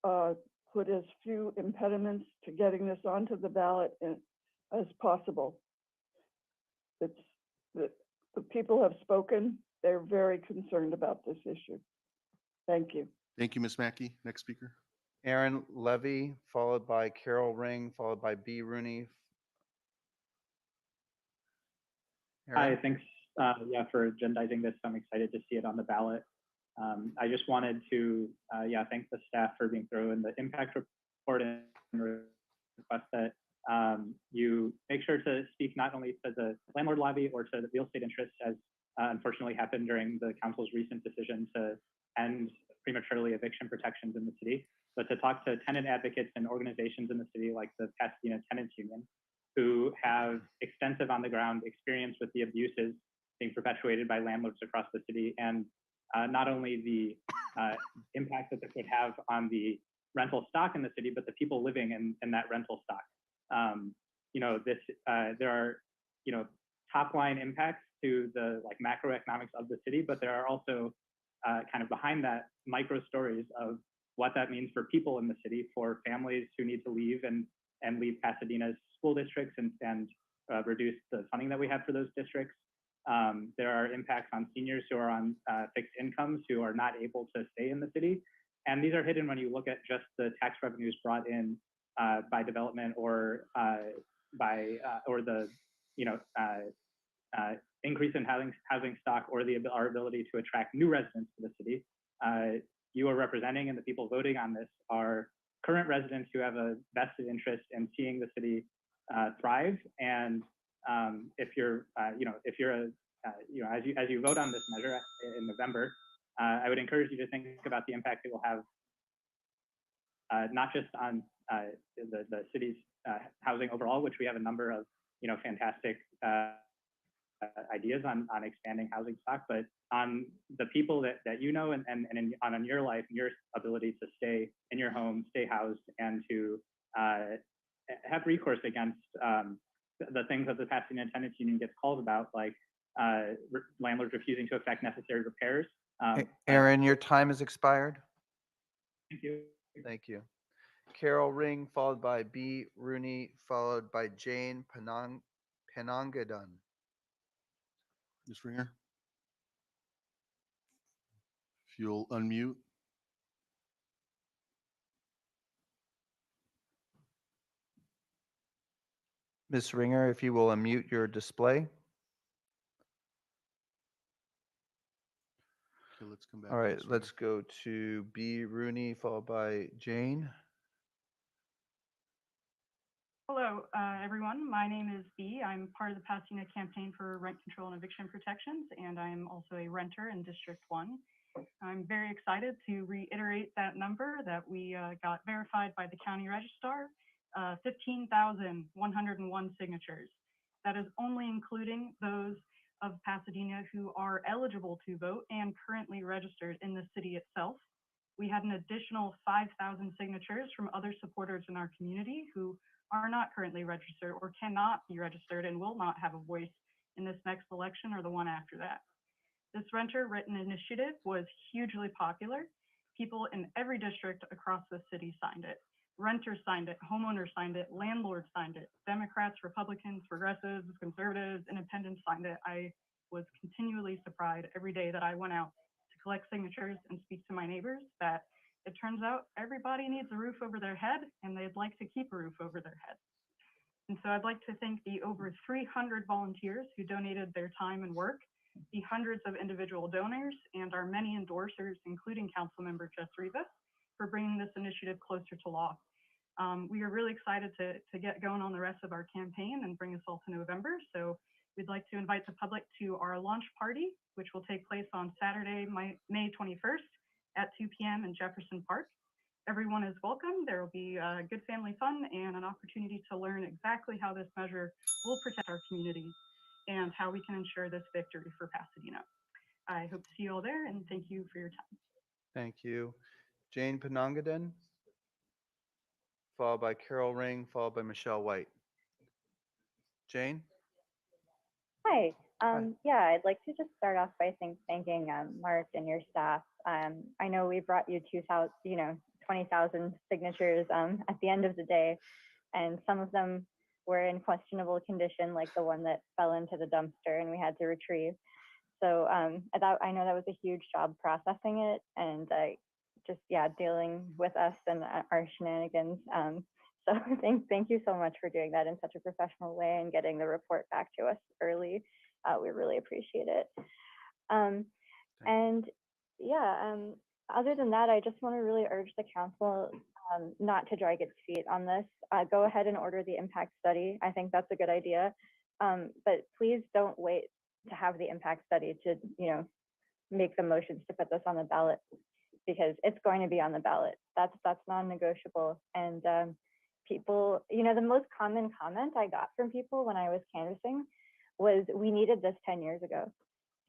put as few impediments to getting this onto the ballot as possible. It's the people have spoken. They're very concerned about this issue. Thank you. Thank you, Ms. Mackey. Next speaker. Aaron Levy, followed by Carol Ring, followed by B. Rooney. Hi, thanks for agendizing this. I'm excited to see it on the ballot. I just wanted to thank the staff for being through in the impact report and request that you make sure to speak not only to the landlord lobby or to the real estate interests, as unfortunately happened during the council's recent decision to end prematurely eviction protections in the city, but to talk to tenant advocates and organizations in the city like the Pasadena Tenants Union, who have extensive on-the-ground experience with the abuses being perpetuated by landlords across the city, and not only the impact that this would have on the rental stock in the city, but the people living in that rental stock. There are top-line impacts to the macroeconomics of the city, but there are also kind of behind that micro stories of what that means for people in the city, for families who need to leave and leave Pasadena's school districts and reduce the funding that we have for those districts. There are impacts on seniors who are on fixed incomes who are not able to stay in the city. And these are hidden when you look at just the tax revenues brought in by development or the increase in housing stock or our ability to attract new residents to the city. You are representing, and the people voting on this are current residents who have a vested interest in seeing the city thrive. And as you vote on this measure in November, I would encourage you to think about the impact it will have, not just on the city's housing overall, which we have a number of fantastic ideas on expanding housing stock, but on the people that and on your life and your ability to stay in your home, stay housed, and to have recourse against the things that the Pasadena Tenants Union gets called about, like landlords refusing to effect necessary repairs. Aaron, your time has expired. Thank you. Thank you. Carol Ring, followed by B. Rooney, followed by Jane Penangadan. Ms. Ringer? If you'll unmute. Ms. Ringer, if you will unmute your display. Okay, let's come back. All right, let's go to B. Rooney, followed by Jane. Hello, everyone. My name is Bee. I'm part of the Pasadena campaign for rent control and eviction protections, and I'm also a renter in District 1. I'm very excited to reiterate that number that we got verified by the county registrar, 15,101 signatures. That is only including those of Pasadena who are eligible to vote and currently registered in the city itself. We had an additional 5,000 signatures from other supporters in our community who are not currently registered or cannot be registered and will not have a voice in this next election or the one after that. This renter written initiative was hugely popular. People in every district across the city signed it. Renters signed it, homeowners signed it, landlords signed it, Democrats, Republicans, progressives, conservatives, independents signed it. I was continually surprised every day that I went out to collect signatures and speak to my neighbors that it turns out everybody needs a roof over their head and they'd like to keep a roof over their head. And so I'd like to thank the over 300 volunteers who donated their time and work, the hundreds of individual donors, and our many endorsers, including Councilmember Jess Rivas, for bringing this initiative closer to law. We are really excited to get going on the rest of our campaign and bring us all to November. So we'd like to invite the public to our launch party, which will take place on Saturday, May 21st at 2 p.m. in Jefferson Park. Everyone is welcome. There will be good family fun and an opportunity to learn exactly how this measure will protect our communities and how we can ensure this victory for Pasadena. I hope to see you all there, and thank you for your time. Thank you. Jane Penangaden, followed by Carol Ring, followed by Michelle White. Jane? Hi. Yeah, I'd like to just start off by thanking Mark and your staff. I know we brought you 20,000 signatures at the end of the day, and some of them were in questionable condition, like the one that fell into the dumpster and we had to retrieve. So I know that was a huge job processing it and just dealing with us and our shenanigans. So thank you so much for doing that in such a professional way and getting the report back to us early. We really appreciate it. Other than that, I just want to really urge the council not to drag its feet on this. Go ahead and order the impact study. I think that's a good idea. But please don't wait to have the impact study to, make the motions to put this on the ballot, because it's going to be on the ballot. That's non-negotiable. And people, the most common comment I got from people when I was canvassing was, we needed this 10 years ago.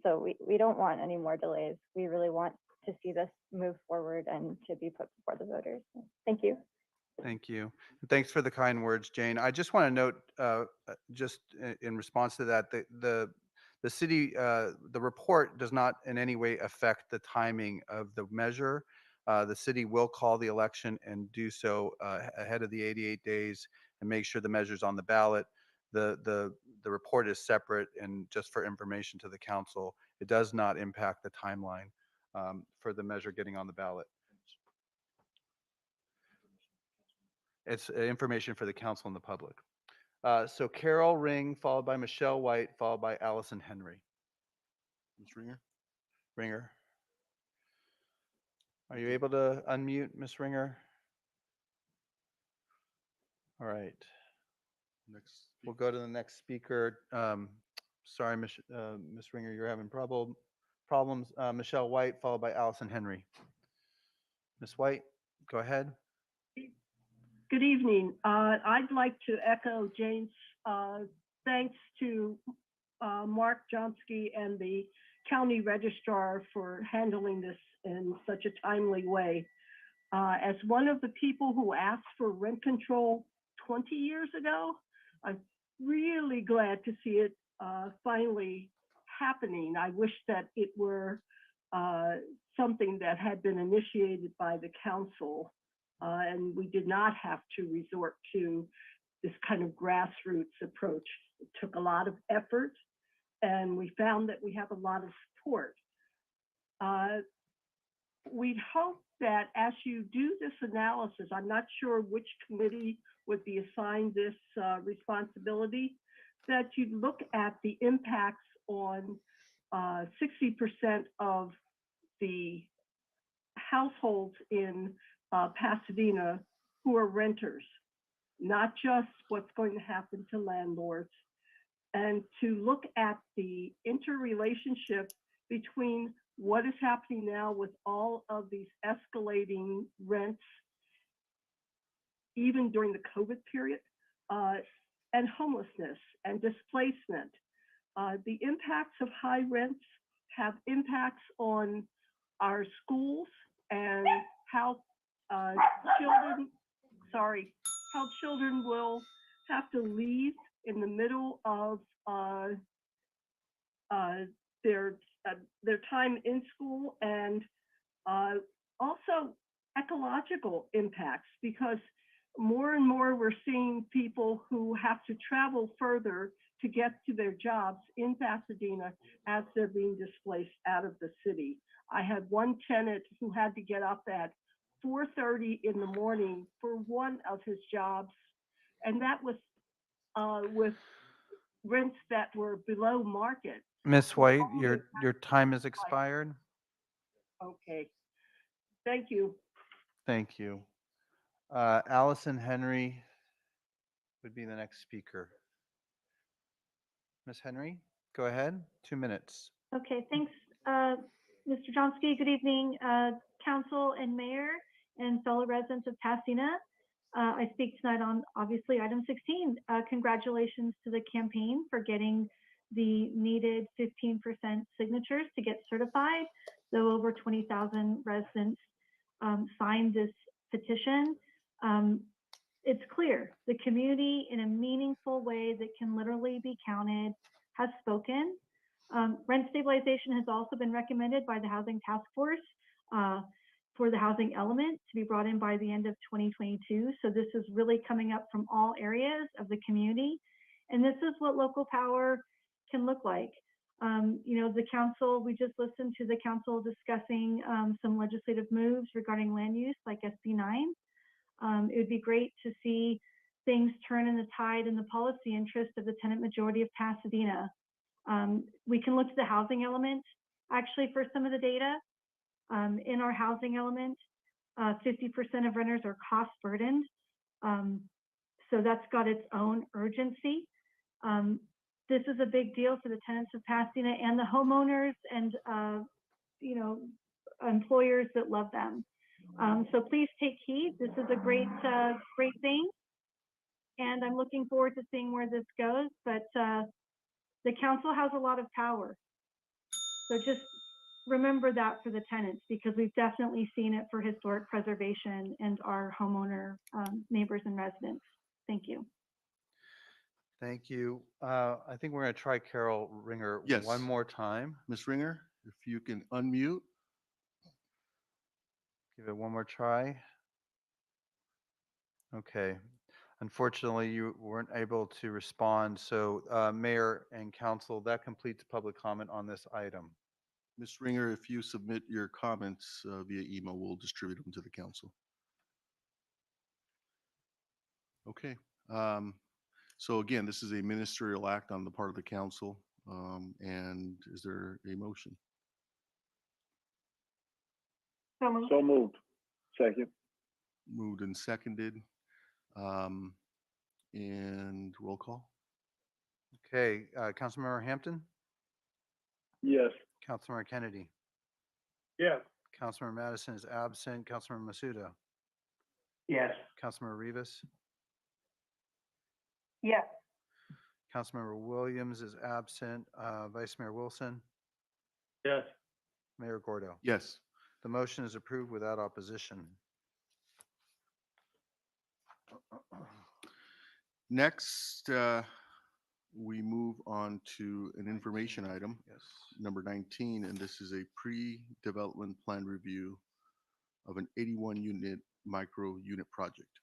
So we don't want any more delays. We really want to see this move forward and to be put before the voters. Thank you. Thank you. And thanks for the kind words, Jane. I just want to note, just in response to that, the city, the report does not in any way affect the timing of the measure. The city will call the election and do so ahead of the 88 days and make sure the measure's on the ballot. The report is separate, and just for information to the council, it does not impact the timeline for the measure getting on the ballot. It's information for the council and the public. So Carol Ring, followed by Michelle White, followed by Allison Henry. Ms. Ringer? Ringer. Are you able to unmute, Ms. Ringer? All right. Next. We'll go to the next speaker. Sorry, Ms. Ringer, you're having problems. Michelle White, followed by Allison Henry. Ms. White, go ahead. Good evening. I'd like to echo Jane's thanks to Mark Johnsky and the county registrar for handling this in such a timely way. As one of the people who asked for rent control 20 years ago, I'm really glad to see it finally happening. I wish that it were something that had been initiated by the council and we did not have to resort to this kind of grassroots approach. It took a lot of effort, and we found that we have a lot of support. We'd hope that as you do this analysis, I'm not sure which committee would be assigned this responsibility, that you look at the impacts on 60% of the households in Pasadena who are renters, not just what's going to happen to landlords, and to look at the interrelationship between what is happening now with all of these escalating rents, even during the COVID period, and homelessness and displacement. The impacts of high rents have impacts on our schools and how children will have to leave in the middle of their time in school, and also ecological impacts, because more and more we're seeing people who have to travel further to get to their jobs in Pasadena as they're being displaced out of the city. I had one tenant who had to get up at 4:30 in the morning for one of his jobs, and that was with rents that were below market. Miss White, your time has expired. Okay, thank you. Thank you. Allison Henry would be the next speaker. Ms. Henry, go ahead, 2 minutes. Okay, thanks, Mr. Johnsky. Good evening, council and mayor and fellow residents of Pasadena. I speak tonight on obviously item 16. Congratulations to the campaign for getting the needed 15% signatures to get certified. Though over 20,000 residents signed this petition. It's clear the community, in a meaningful way that can literally be counted, has spoken. Rent stabilization has also been recommended by the Housing Task Force for the housing element to be brought in by the end of 2022. So this is really coming up from all areas of the community. And this is what local power can look like. You know, the council, we just listened to the council discussing some legislative moves regarding land use like SB 9. It would be great to see things turn in the tide in the policy interest of the tenant majority of Pasadena. We can look to the housing element actually for some of the data. In our housing element, 50% of renters are cost burdened. So that's got its own urgency. This is a big deal for the tenants of Pasadena and the homeowners and you know, employers that love them. So please take heed. This is a great thing. And I'm looking forward to seeing where this goes, but the council has a lot of power. So just remember that for the tenants, because we've definitely seen it for historic preservation and our homeowner neighbors and residents. Thank you. Thank you. I think we're going to try Carol Ringer Yes. one more time. Ms. Ringer, if you can unmute. Give it one more try. Okay. Unfortunately, you weren't able to respond. So Mayor and Council, that completes public comment on this item. Ms. Ringer, if you submit your comments via email, we'll distribute them to the council. Okay. So again, this is a ministerial act on the part of the council. And is there a motion? So moved. Second. Moved and seconded. And roll call. Okay. Councilmember Hampton? Yes. Councilmember Kennedy? Yes. Councilmember Madison is absent. Councilmember Masuda? Yes. Councilmember Rivas? Yes. Councilmember Williams is absent. Vice Mayor Wilson? Yes. Mayor Gordo? Yes. The motion is approved without opposition. Next, we move on to an information item, number 19, and this is a pre-development plan review of an 81-unit micro unit project.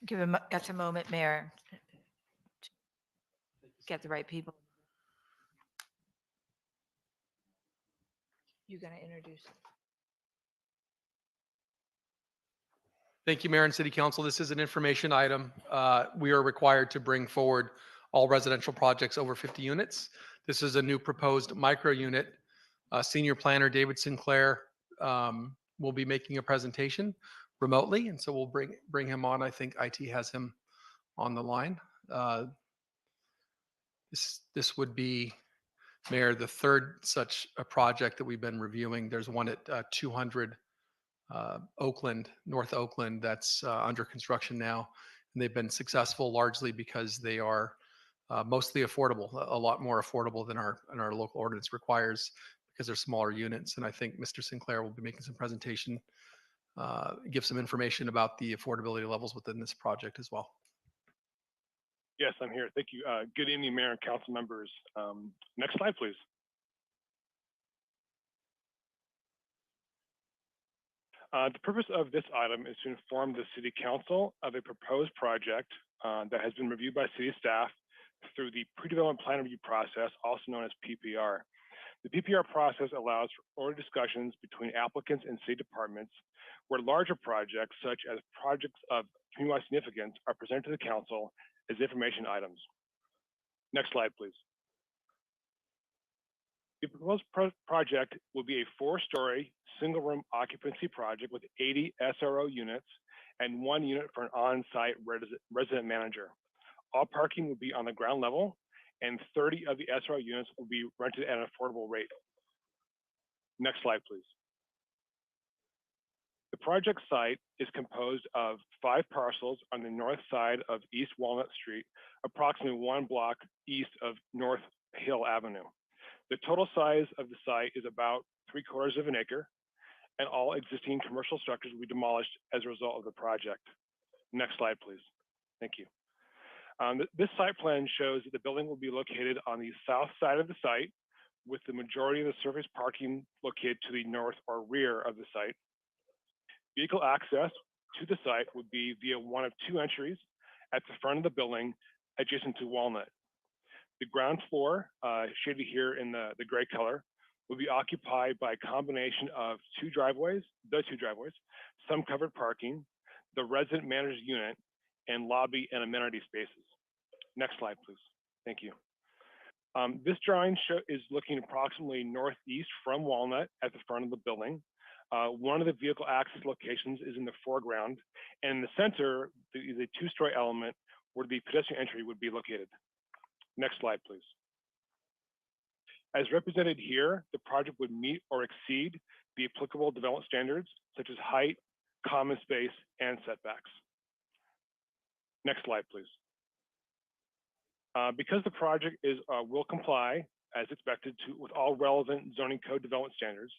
Give him, that's a moment, Mayor. Get the right people. You're going to introduce. Thank you, Mayor and City Council. This is an information item. We are required to bring forward all residential projects over 50 units. This is a new proposed micro unit. Senior Planner David Sinclair will be making a presentation remotely, and so we'll bring him on. I think IT has him on the line. This would be, Mayor, the third such a project that we've been reviewing. There's one at 200 Oakland, North Oakland, that's under construction now. And they've been successful largely because they are mostly affordable, a lot more affordable than our local ordinance requires, because they're smaller units. And I think Mr. Sinclair will be making some presentation, give some information about the affordability levels within this project as well. Yes, I'm here. Thank you. Good evening, Mayor and Council members. Next slide, please. The purpose of this item is to inform the City Council of a proposed project that has been reviewed by City staff through the pre-development plan review process, also known as PPR. The PPR process allows for order discussions between applicants and city departments, where larger projects, such as projects of community-wide significance, are presented to the council as information items. Next slide, please. The proposed project will be a 4-story, single-room occupancy project with 80 SRO units and 1 unit for an on-site resident manager. All parking will be on the ground level, and 30 of the SRO units will be rented at an affordable rate. Next slide, please. The project site is composed of 5 parcels on the north side of East Walnut Street, approximately 1 block east of North Hill Avenue. The total size of the site is about 3/4 of an acre, and all existing commercial structures will be demolished as a result of the project. Next slide, please. Thank you. This site plan shows that the building will be located on the south side of the site, with the majority of the surface parking located to the north or rear of the site. Vehicle access to the site would be via one of 2 entries at the front of the building adjacent to Walnut. The ground floor, shaded here in the gray color, will be occupied by a combination of 2 driveways, some covered parking, the resident manager's unit, and lobby and amenity spaces. Next slide, please. Thank you. This drawing is looking approximately northeast from Walnut at the front of the building. One of the vehicle access locations is in the foreground, and in the center is a 2-story element where the pedestrian entry would be located. Next slide, please. As represented here, the project would meet or exceed the applicable development standards, such as height, common space, and setbacks. Next slide, please. Because the project will comply, as expected, with all relevant zoning code development standards,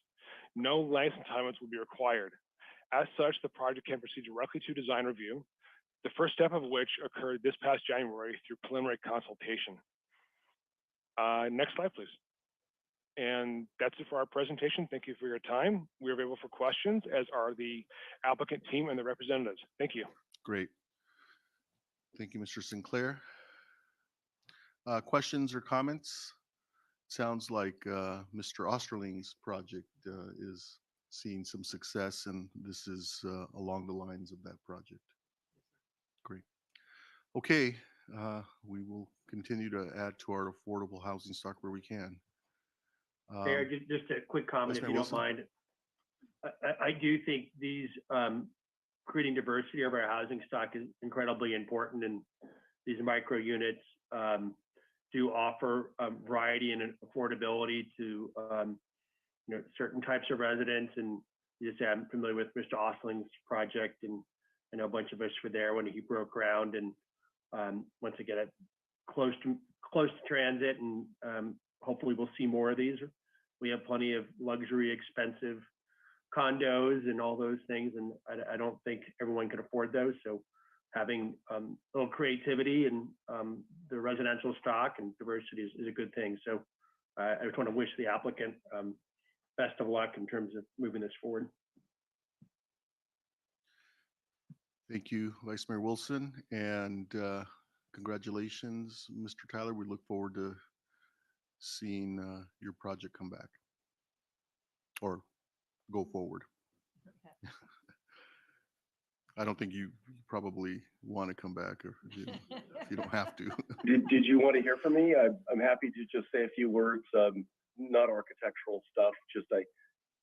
no land entitlements will be required. As such, the project can proceed directly to design review, the first step of which occurred this past January through preliminary consultation. Next slide, please. And that's it for our presentation. Thank you for your time. We are available for questions, as are the applicant team and the representatives. Thank you. Great. Thank you, Mr. Sinclair. Questions or comments? Sounds like Mr. Osterling's project is seeing some success, and this is along the lines of that project. Great. Okay, we will continue to add to our affordable housing stock where we can. Mayor, just a quick comment, yes, if you don't mind. I do think these creating diversity of our housing stock is incredibly important, and these micro units do offer variety and affordability to certain types of residents. And just I'm familiar with Mr. Osling's project, and I know a bunch of us were there when he broke ground. And once again, close to transit, and hopefully we'll see more of these. We have plenty of luxury, expensive condos and all those things, and I don't think everyone can afford those. So having a little creativity and the residential stock and diversity is a good thing. So I just want to wish the applicant best of luck in terms of moving this forward. Thank you, Vice Mayor Wilson, and congratulations, Mr. Tyler. We look forward to seeing your project come back or go forward. Okay. I don't think you probably want to come back, or if you don't have to. Did you want to hear from me? I'm happy to just say a few words, not architectural stuff. Just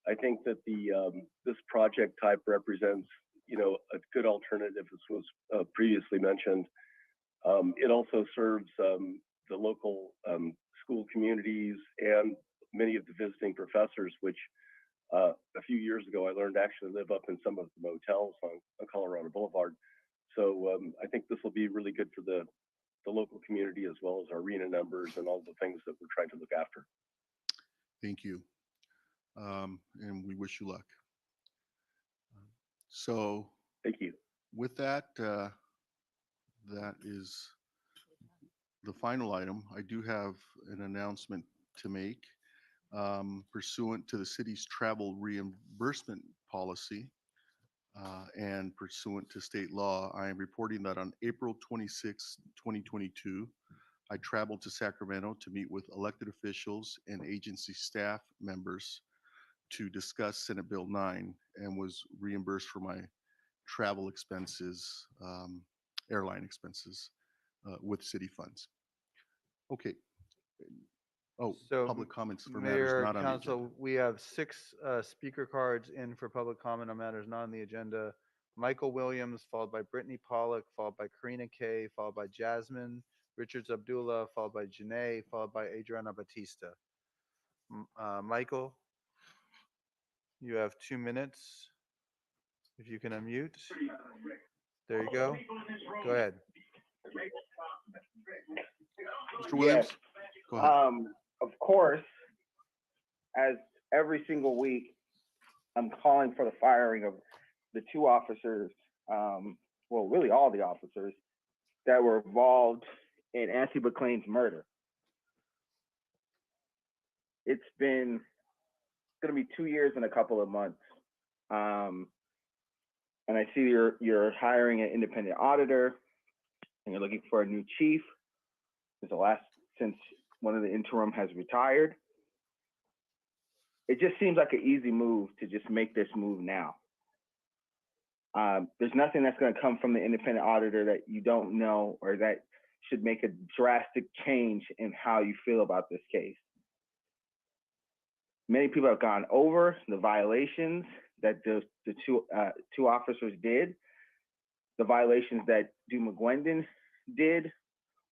I think that this project type represents, a good alternative, as was previously mentioned. It also serves the local school communities and many of the visiting professors, which a few years ago I learned actually live up in some of the motels on Colorado Boulevard. So I think this will be really good for the local community, as well as our arena numbers and all the things that we're trying to look after. Thank you. And we wish you luck. So thank you. With that, that is the final item. I do have an announcement to make. Pursuant to the city's travel reimbursement policy, and pursuant to state law, I am reporting that on April 26, 2022, I traveled to Sacramento to meet with elected officials and agency staff members to discuss Senate Bill 9 and was reimbursed for my travel expenses, airline expenses with city funds. Okay. Oh, So, public comments for matters Mayor, not on the agenda. Council, we have 6 speaker cards in for public comment on matters not on the agenda. Michael Williams, followed by Brittany Pollock, followed by Karina Kay, followed by Jasmine Richards Abdullah, followed by Janae, followed by Adriana Batista. Michael, you have 2 minutes. If you can unmute. There you go. Go ahead. Mr. Williams, go ahead. Of course, as every single week, I'm calling for the firing of the 2 officers, well, really all the officers that were involved in Anthony McLean's murder. It's going to be 2 years in a couple of months. And I see you're hiring an independent auditor and you're looking for a new chief. Since one of the interim has retired. It just seems like an easy move to just make this move now. There's nothing that's going to come from the independent auditor that you don't know or that should make a drastic change in how you feel about this case. Many people have gone over the violations that the two officers did, the violations that DuMcGuendon did,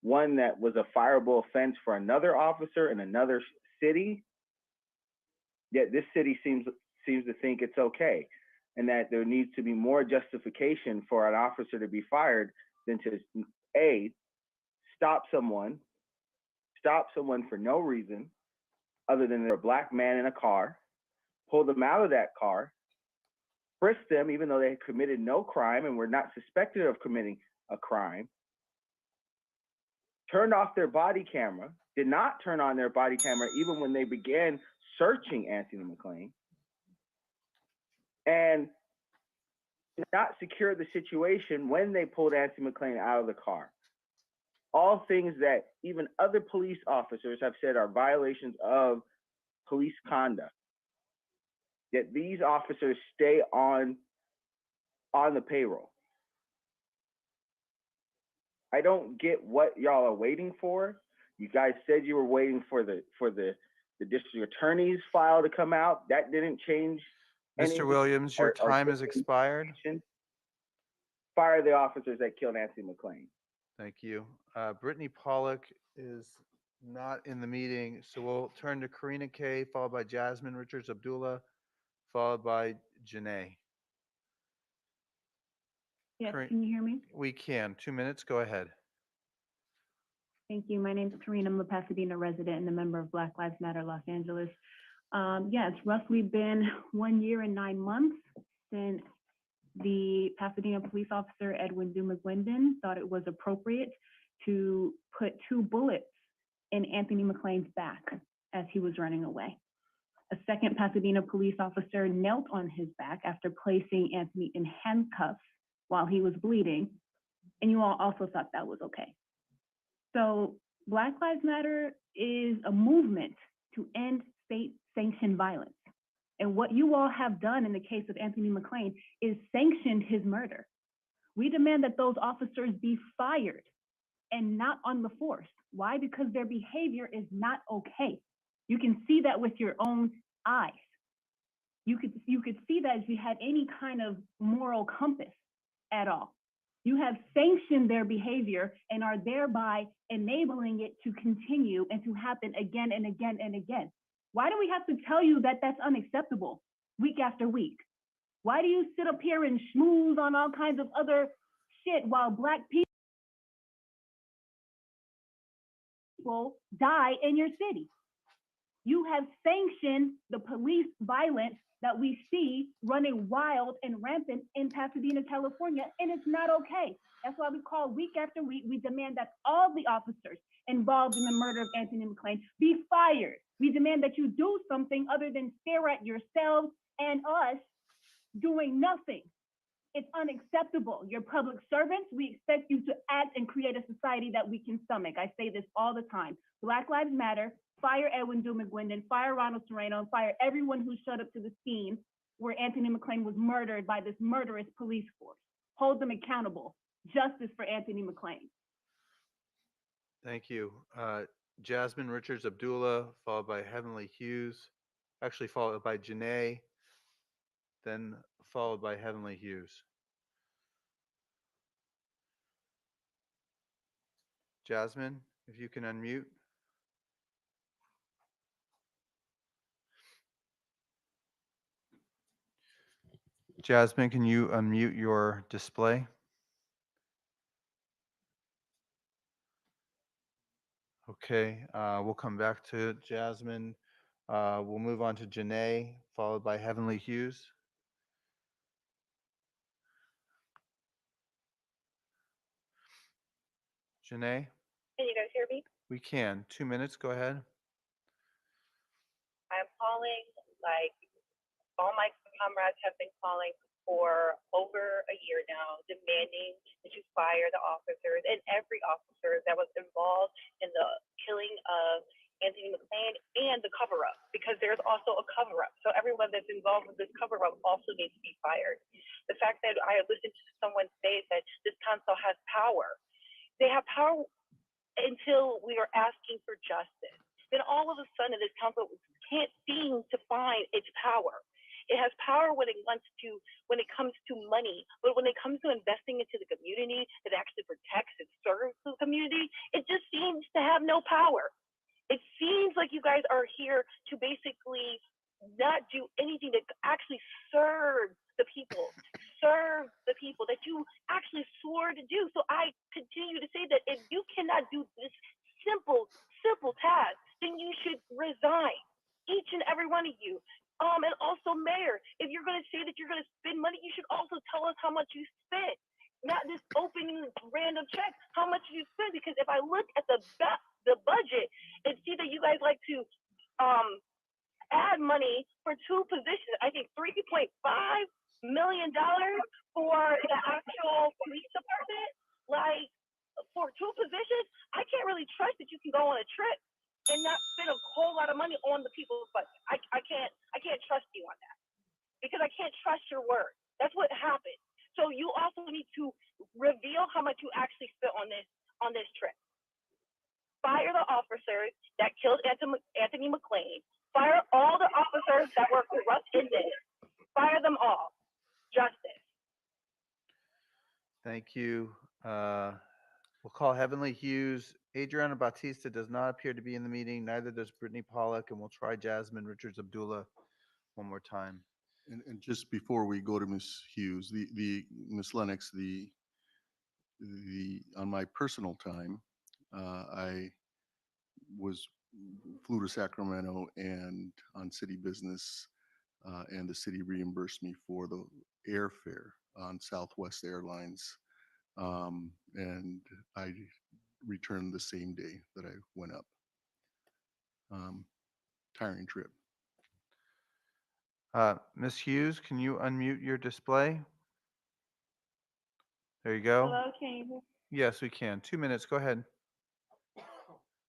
one that was a fireable offense for another officer in another city. Yet this city seems to think it's okay, and that there needs to be more justification for an officer to be fired than to A, stop someone for no reason other than they're a black man in a car, pull them out of that car, frisk them even though they had committed no crime and were not suspected of committing a crime, turned off their body camera, did not turn on their body camera even when they began searching Anthony McLean, and did not secure the situation when they pulled Anthony McLean out of the car. All things that even other police officers have said are violations of police conduct. Yet these officers stay on the payroll. I don't get what y'all are waiting for. You guys said you were waiting for the district attorney's file to come out. That didn't change anything. Mr. Williams, your time has expired. Fire the officers that killed Anthony McLean. Thank you. Brittany Pollock is not in the meeting, so we'll turn to Karina Kay, followed by Jasmine Richards Abdullah, followed by Janae. Yes, can you hear me? We can. 2 minutes. Go ahead. Thank you. My name is Karina. I'm a Pasadena resident and a member of Black Lives Matter Los Angeles. Yeah, it's roughly been 1 year and 9 months since the Pasadena police officer, Edwin DuMcGuendon, thought it was appropriate to put 2 bullets in Anthony McLean's back as he was running away. A second Pasadena police officer knelt on his back after placing Anthony in handcuffs while he was bleeding, and you all also thought that was okay. So Black Lives Matter is a movement to end state-sanctioned violence. And what you all have done in the case of Anthony McLean is sanctioned his murder. We demand that those officers be fired and not on the force. Why? Because their behavior is not okay. You can see that with your own eyes. You could see that if you had any kind of moral compass at all. You have sanctioned their behavior and are thereby enabling it to continue and to happen again and again and again. Why do we have to tell you that that's unacceptable week after week? Why do you sit up here and schmooze on all kinds of other shit while Black people die in your city? You have sanctioned the police violence that we see running wild and rampant in Pasadena, California, and it's not okay. That's why we call week after week. We demand that all the officers involved in the murder of Anthony McLean be fired. We demand that you do something other than stare at yourselves and us doing nothing. It's unacceptable. You're public servants. We expect you to act and create a society that we can stomach. I say this all the time. Black Lives Matter. Fire Edwin Du McGuindon, fire Ronald Serrano, and fire everyone who showed up to the scene where Anthony McClain was murdered by this murderous police force. Hold them accountable. Justice for Anthony McClain. Thank you. Jasmine Richards Abdullah, followed by Heavenly Hughes, actually followed by Janae, then followed by Heavenly Hughes. Jasmine, if you can unmute. Jasmine, can you unmute your display? Okay, we'll come back to Jasmine. We'll move on to Janae, followed by Heavenly Hughes. Janae? Can you guys hear me? We can. 2 minutes, go ahead. I'm calling, like all my comrades have been calling for over a year now, demanding that you fire the officers and every officer that was involved in the killing of Anthony McClain and the cover-up, because there's also a cover-up. So everyone that's involved with this cover-up also needs to be fired. The fact that I listened to someone say that this council has power. They have power until we are asking for justice. Then all of a sudden this council can't seem to find its power. It has power when it comes to money, but when it comes to investing into the community that actually protects and serves the community, it just seems to have no power. It seems like you guys are here to basically not do anything that actually serves the people that you actually swore to do. So I continue to say that if you cannot do this simple task, then you should resign, each and every one of you. And also, Mayor, if you're going to say that you're going to spend money, you should also tell us how much you spent, not just opening random checks, how much you spent. Because if I look at the budget and see that you guys like to add money for 2 positions, I think $3.5 million for the actual police department, like for 2 positions, I can't really trust that you can go on a trip and not spend a whole lot of money on the people's budget. I can't trust you on that, because I can't trust your word. That's what happened. So you also need to reveal how much you actually spent on this trip. Fire the officers that killed Anthony McClain. Fire all the officers that were corrupt in this. Fire them all. Justice. Thank you. We'll call Heavenly Hughes. Adriana Bautista does not appear to be in the meeting. Neither does Brittany Pollock, and we'll try Jasmine Richards Abdullah one more time. And just before we go to Ms. Hughes, the Ms. Lennox, on my personal time, I flew to Sacramento and on city business, and the city reimbursed me for the airfare on Southwest Airlines, and I returned the same day that I went up. Tiring trip. Ms. Hughes, can you unmute your display? There you go. Hello, can you hear? Yes, we can. 2 minutes, go ahead.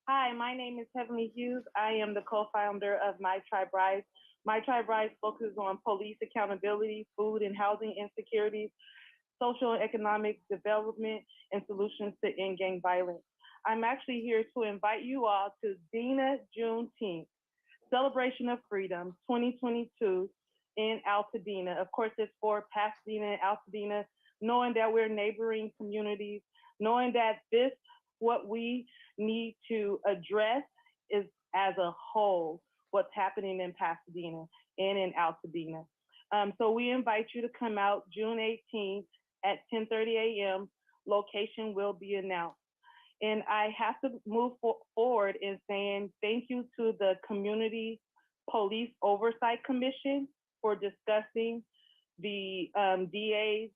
Hi, my name is Heavenly Hughes. I am the co-founder of My Tribe Rise. My Tribe Rise focuses on police accountability, food and housing insecurities, social and economic development, and solutions to end gang violence. I'm actually here to invite you all to Dina Juneteenth, Celebration of Freedom 2022 in Pasadena. Of course, it's for Pasadena and Pasadena, knowing that we're neighboring communities, knowing that what we need to address is as a whole, what's happening in Pasadena and in Pasadena. So we invite you to come out June 18th at 10:30 a.m. Location will be announced. And I have to move forward in saying thank you to the Community Police Oversight Commission for discussing the DA's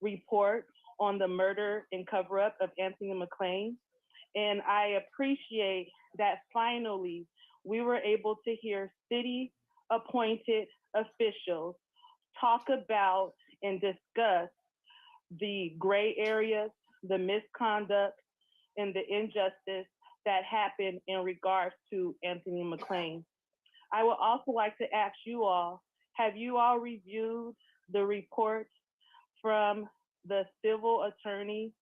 report on the murder and cover-up of Anthony McClain. And I appreciate that finally we were able to hear city-appointed officials talk about and discuss the gray areas, the misconduct, and the injustice that happened in regards to Anthony McLean. I would also like to ask you all, have you all reviewed the report from the civil attorney,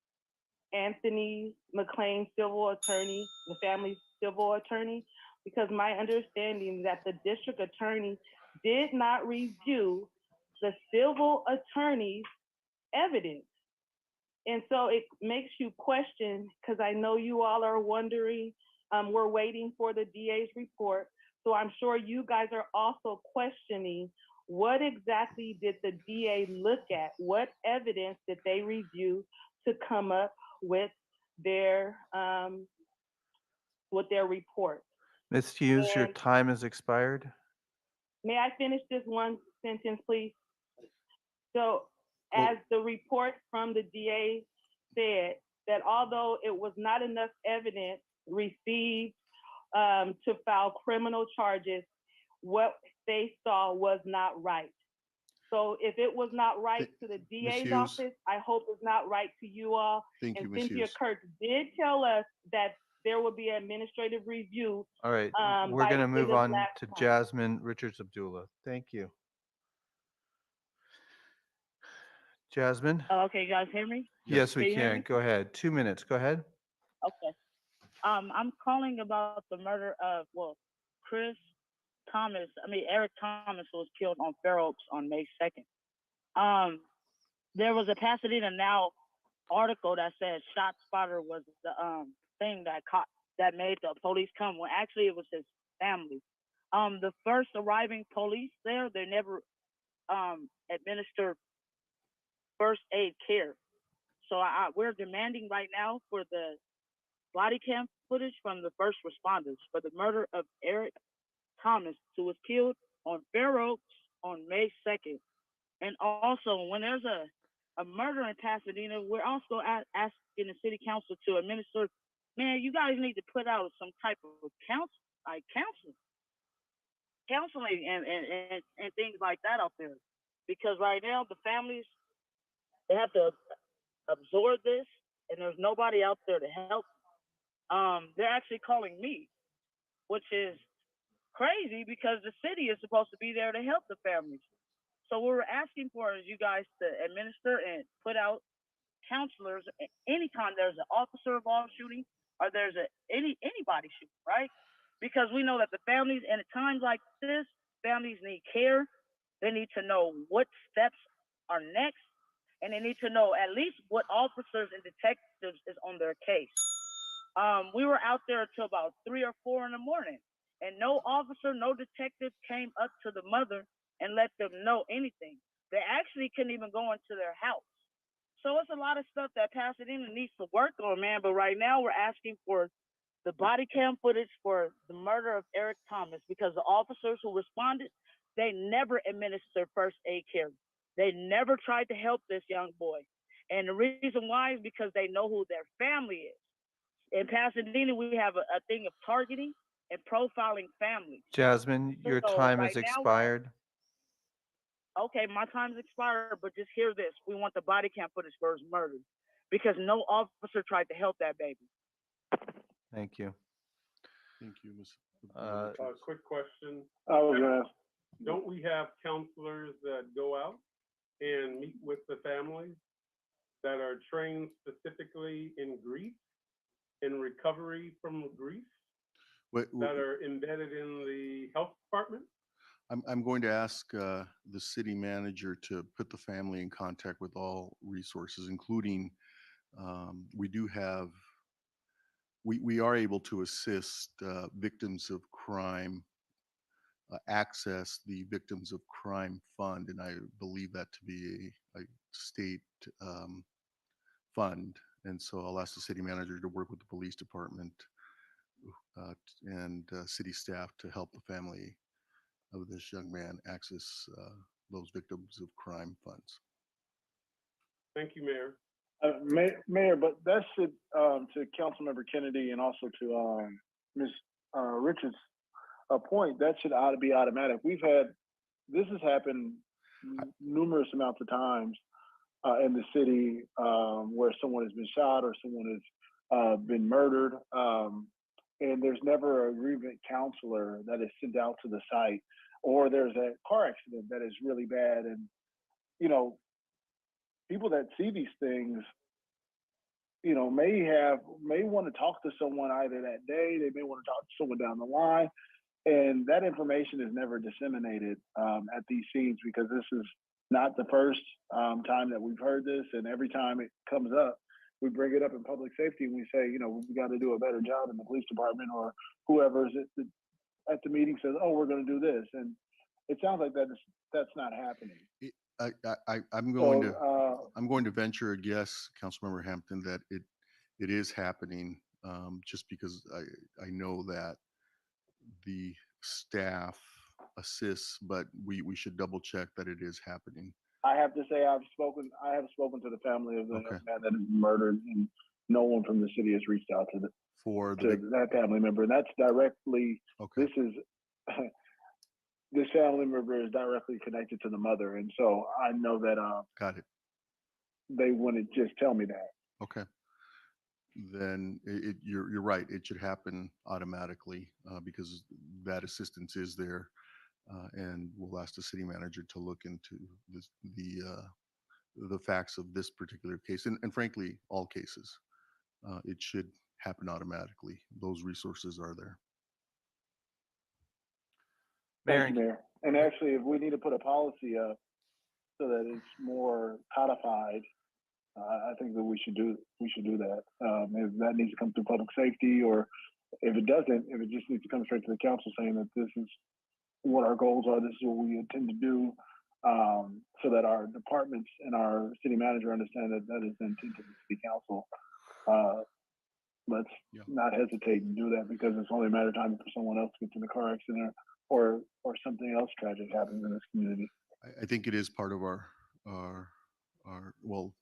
Anthony McLean civil attorney, the family's civil attorney? Because my understanding is that the district attorney did not review the civil attorney's evidence. And so it makes you question, because I know you all are wondering, we're waiting for the DA's report. So I'm sure you guys are also questioning, what exactly did the DA look at? What evidence did they review to come up with their report? Ms. Hughes, your And time has expired. may I finish this one sentence, please? So as the report from the DA said, that although it was not enough evidence received to file criminal charges, what they saw was not right. So if it was not right to the DA's Hughes. office, I hope it's not right to you all. Thank And you, Ms. Cynthia Hughes. Kirk did tell us that there will be an administrative review. All right, we're by going to the move end of on last to month. Jasmine Richards Abdullah. Thank you. Jasmine? Oh, okay, you guys hear me? Yes, we you hear can. me? Go ahead. 2 minutes. Go ahead. Okay. I'm calling about the murder of, Eric Thomas was killed on Fair Oaks on May 2nd. There was a Pasadena Now article that said Shot Spotter was the thing that made the police come, when actually it was his family. The first arriving police there, they never administered first aid care. So we're demanding right now for the body cam footage from the first responders for the murder of Eric Thomas, who was killed on Fair Oaks on May 2nd. And also, when there's a murder in Pasadena, we're also asking the city council to administer, man, you guys need to put out some type of counseling and things like that out there. Because right now, the families, they have to absorb this, and there's nobody out there to help. They're actually calling me, which is crazy because the city is supposed to be there to help the families. So what we're asking for is you guys to administer and put out counselors anytime there's an officer involved shooting or there's anybody shooting, right? Because we know that the families, and at times like this, families need care. They need to know what steps are next, and they need to know at least what officers and detectives is on their case. We were out there until about 3 or 4 in the morning, and no officer, no detective came up to the mother and let them know anything. They actually couldn't even go into their house. So it's a lot of stuff that Pasadena needs to work on, man. But right now we're asking for the body cam footage for the murder of Eric Thomas, because the officers who responded, they never administered first aid care. They never tried to help this young boy. And the reason why is because they know who their family is. In Pasadena, we have a thing of targeting and profiling families. Jasmine, your So time right has now, expired. okay, my time's expired, but just hear this. We want the body cam footage for his murder because no officer tried to help that baby. Thank you. Thank you, Ms. Quick question. I was gonna ask. Don't we have counselors that go out and meet with the families that are trained specifically in grief, in recovery from grief, that are embedded in the health department? I'm going to ask the city manager to put the family in contact with all resources, including we are able to assist victims of crime access the Victims of Crime Fund, and I believe that to be a state fund. And so I'll ask the city manager to work with the police department and city staff to help the family of this young man access those Victims of Crime funds. Thank you, Mayor. Mayor, but that should, to Councilmember Kennedy and also to Ms. Richards' point, that should ought to be automatic. This has happened numerous amounts of times in the city where someone has been shot or someone has been murdered. And there's never a grievance counselor that is sent out to the site, or there's a car accident that is really bad. And, you know, people that see these things, you know, may want to talk to someone either that day, they may want to talk to someone down the line. And that information is never disseminated at these scenes, because this is not the first time that we've heard this. And every time it comes up, we bring it up in public safety and we say, you know, we got to do a better job in the police department, or whoever's at the meeting says, oh, we're going to do this. And it sounds like that's not happening. I'm going to venture a guess, Councilmember Hampton, that it is happening, just because I know that the staff assists, but we should double check that it is happening. I have to say I have spoken to the family of the young man that is murdered, and no one from the city has reached out to that family member. And that's directly, this family member is directly connected to the mother. And so I know that got it. They wouldn't just tell me that. Okay. Then you're right. It should happen automatically because that assistance is there. And we'll ask the city manager to look into the facts of this particular case, and frankly, all cases. It should happen automatically. Those resources are there. Thank you, Mayor. And actually, if we need to put a policy up so that it's more codified, I think that we should do that. If that needs to come through public safety, or if it doesn't, if it just needs to come straight to the council saying that this is what our goals are, this is what we intend to do, so that our departments and our city manager understand that that is the intent of the city council. Let's not hesitate and do that, because it's only a matter of time for someone else to get in a car accident or something else tragic happens in this community. I think it is part of our well,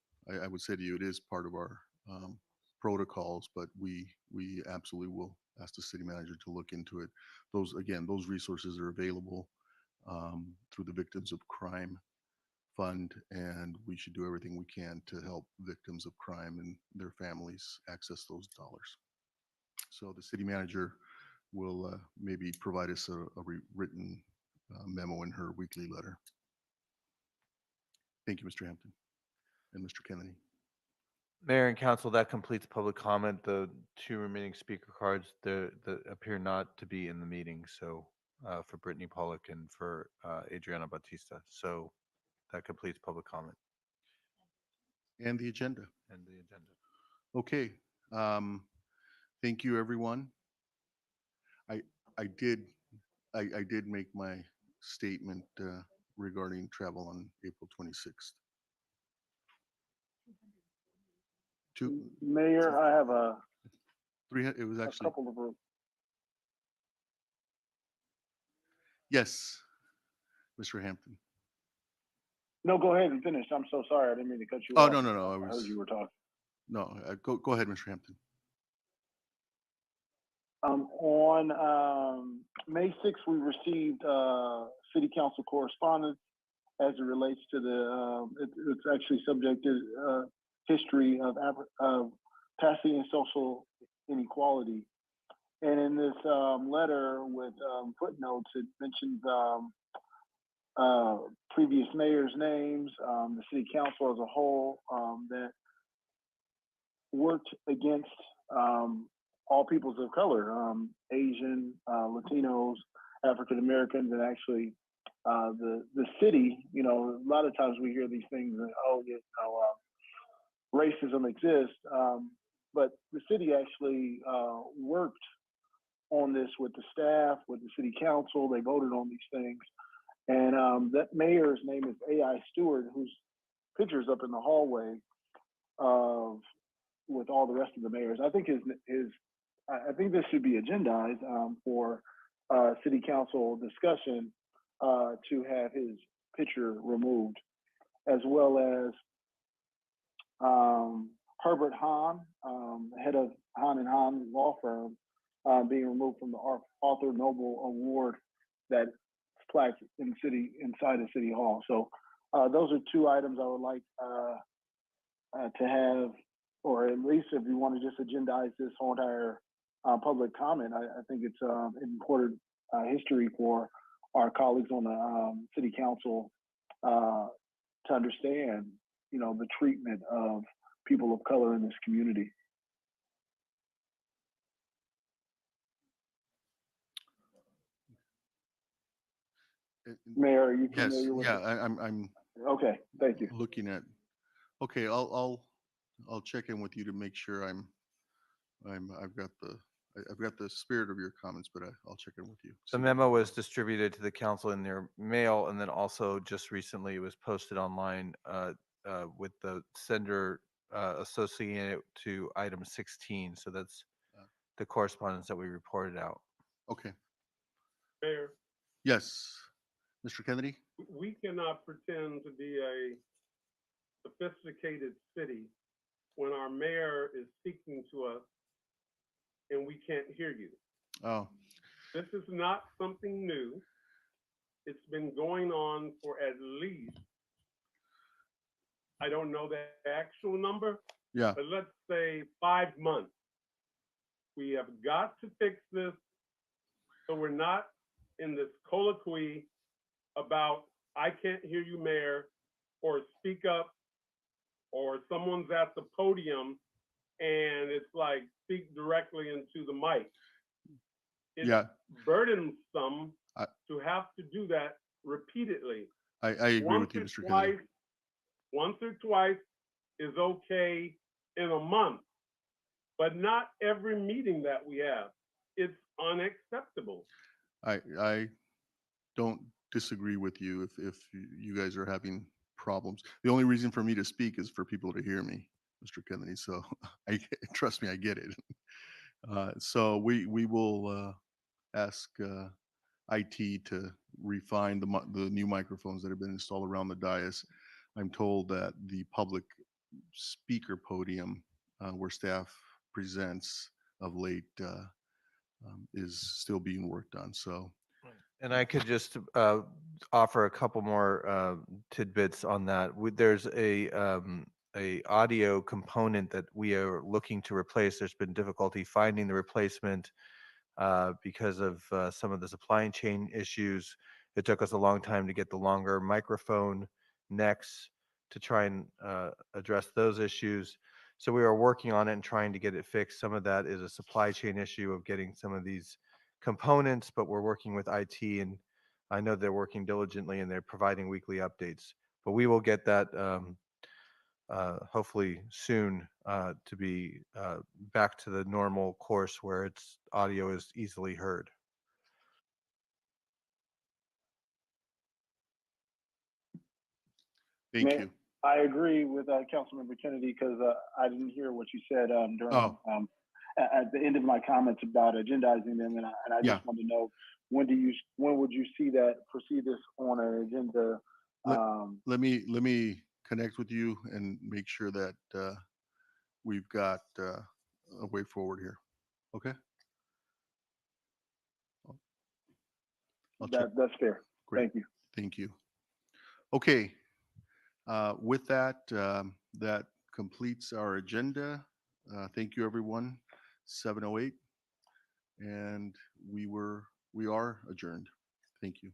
I would say to you, it is part of our protocols, but we absolutely will ask the city manager to look into it. Those resources are available through the Victims of Crime Fund, and we should do everything we can to help victims of crime and their families access those dollars. So the city manager will maybe provide us a written memo in her weekly letter. Thank you, Mr. Hampton and Mr. Kennedy. Mayor and council, that completes public comment. The two remaining speaker cards that appear not to be in the meeting. So for Brittany Pollock and for Adriana Bautista. So that completes public comment. And the agenda. Okay. Thank you, everyone. I did make my statement regarding travel on April 26th. Mayor, I have it was actually a couple of yes, Mr. Hampton. No, go ahead and finish. I'm so sorry. I didn't mean to cut you off. off. No. I heard you were talking. No, go ahead, Mr. Hampton. On May 6th, we received city council correspondence as it relates to the, it's actually subject to history of Pasadena social inequality. And in this letter with footnotes, it mentions previous mayors' names, the city council as a whole, that worked against all peoples of color, Asian, Latinos, African Americans, and actually the city. You know, a lot of times we hear these things, and racism exists, but the city actually worked on this with the staff, with the city council. They voted on these things, and that mayor's name is A.I. Stewart, whose picture's up in the hallway with all the rest of the mayors. I think I think this should be agendized for city council discussion to have his picture removed, as well as Herbert Hahn, head of Hahn and Hahn law firm, being removed from the Arthur Noble Award that's plaqued inside the city hall. So those are two items I would like to have, or at least if you want to just agendize this whole entire public comment, I think it's important history for our colleagues on the city council to understand, the treatment of people of color in this community. Mayor, are you Yes, familiar with yeah, it? I'm Okay, thank you. looking at, okay, I'll check in with you to make sure I've got the spirit of your comments, but I'll check in with you. The memo was distributed to the council in their mail, and then also just recently it was posted online with the sender associated to item 16. So that's the correspondence that we reported out. Okay. Mayor, Yes, Mr. Kennedy? we cannot pretend to be a sophisticated city when our mayor is speaking to us and we can't hear you. Oh, This is not something new. It's been going on for at least, I don't know the actual number, yeah, but let's say 5 months. We have got to fix this so we're not in this colloquy about, I can't hear you, Mayor, or speak up, or someone's at the podium and it's like, speak directly into the mic. It's yeah, burdensome I- to have to do that repeatedly. I agree with you, Mr. Kennedy. Once or twice is okay in a month, but not every meeting that we have. It's unacceptable. I don't disagree with you if you guys are having problems. The only reason for me to speak is for people to hear me, Mr. Kennedy. So trust me, I get it. So we will ask IT to refine the new microphones that have been installed around the dais. I'm told that the public speaker podium where staff presents of late is still being worked on. So And I could just offer a couple more tidbits on that. There's a audio component that we are looking to replace. There's been difficulty finding the replacement because of some of the supply chain issues. It took us a long time to get the longer microphone necks to try and address those issues. So we are working on it and trying to get it fixed. Some of that is a supply chain issue of getting some of these components, but we're working with IT, and I know they're working diligently and they're providing weekly updates. But we will get that hopefully soon to be back to the normal course where its audio is easily heard. thank you. I agree with Councilmember Kennedy because I didn't hear what you said during at the end of my comments about agendizing them, and I just want to know when would you foresee this on an agenda? Let me connect with you and make sure that we've got a way forward here. Okay. That's fair. Great. Thank you. Thank you. Okay. With that, that completes our agenda. Thank you, everyone. 7:08, and we are adjourned. Thank you.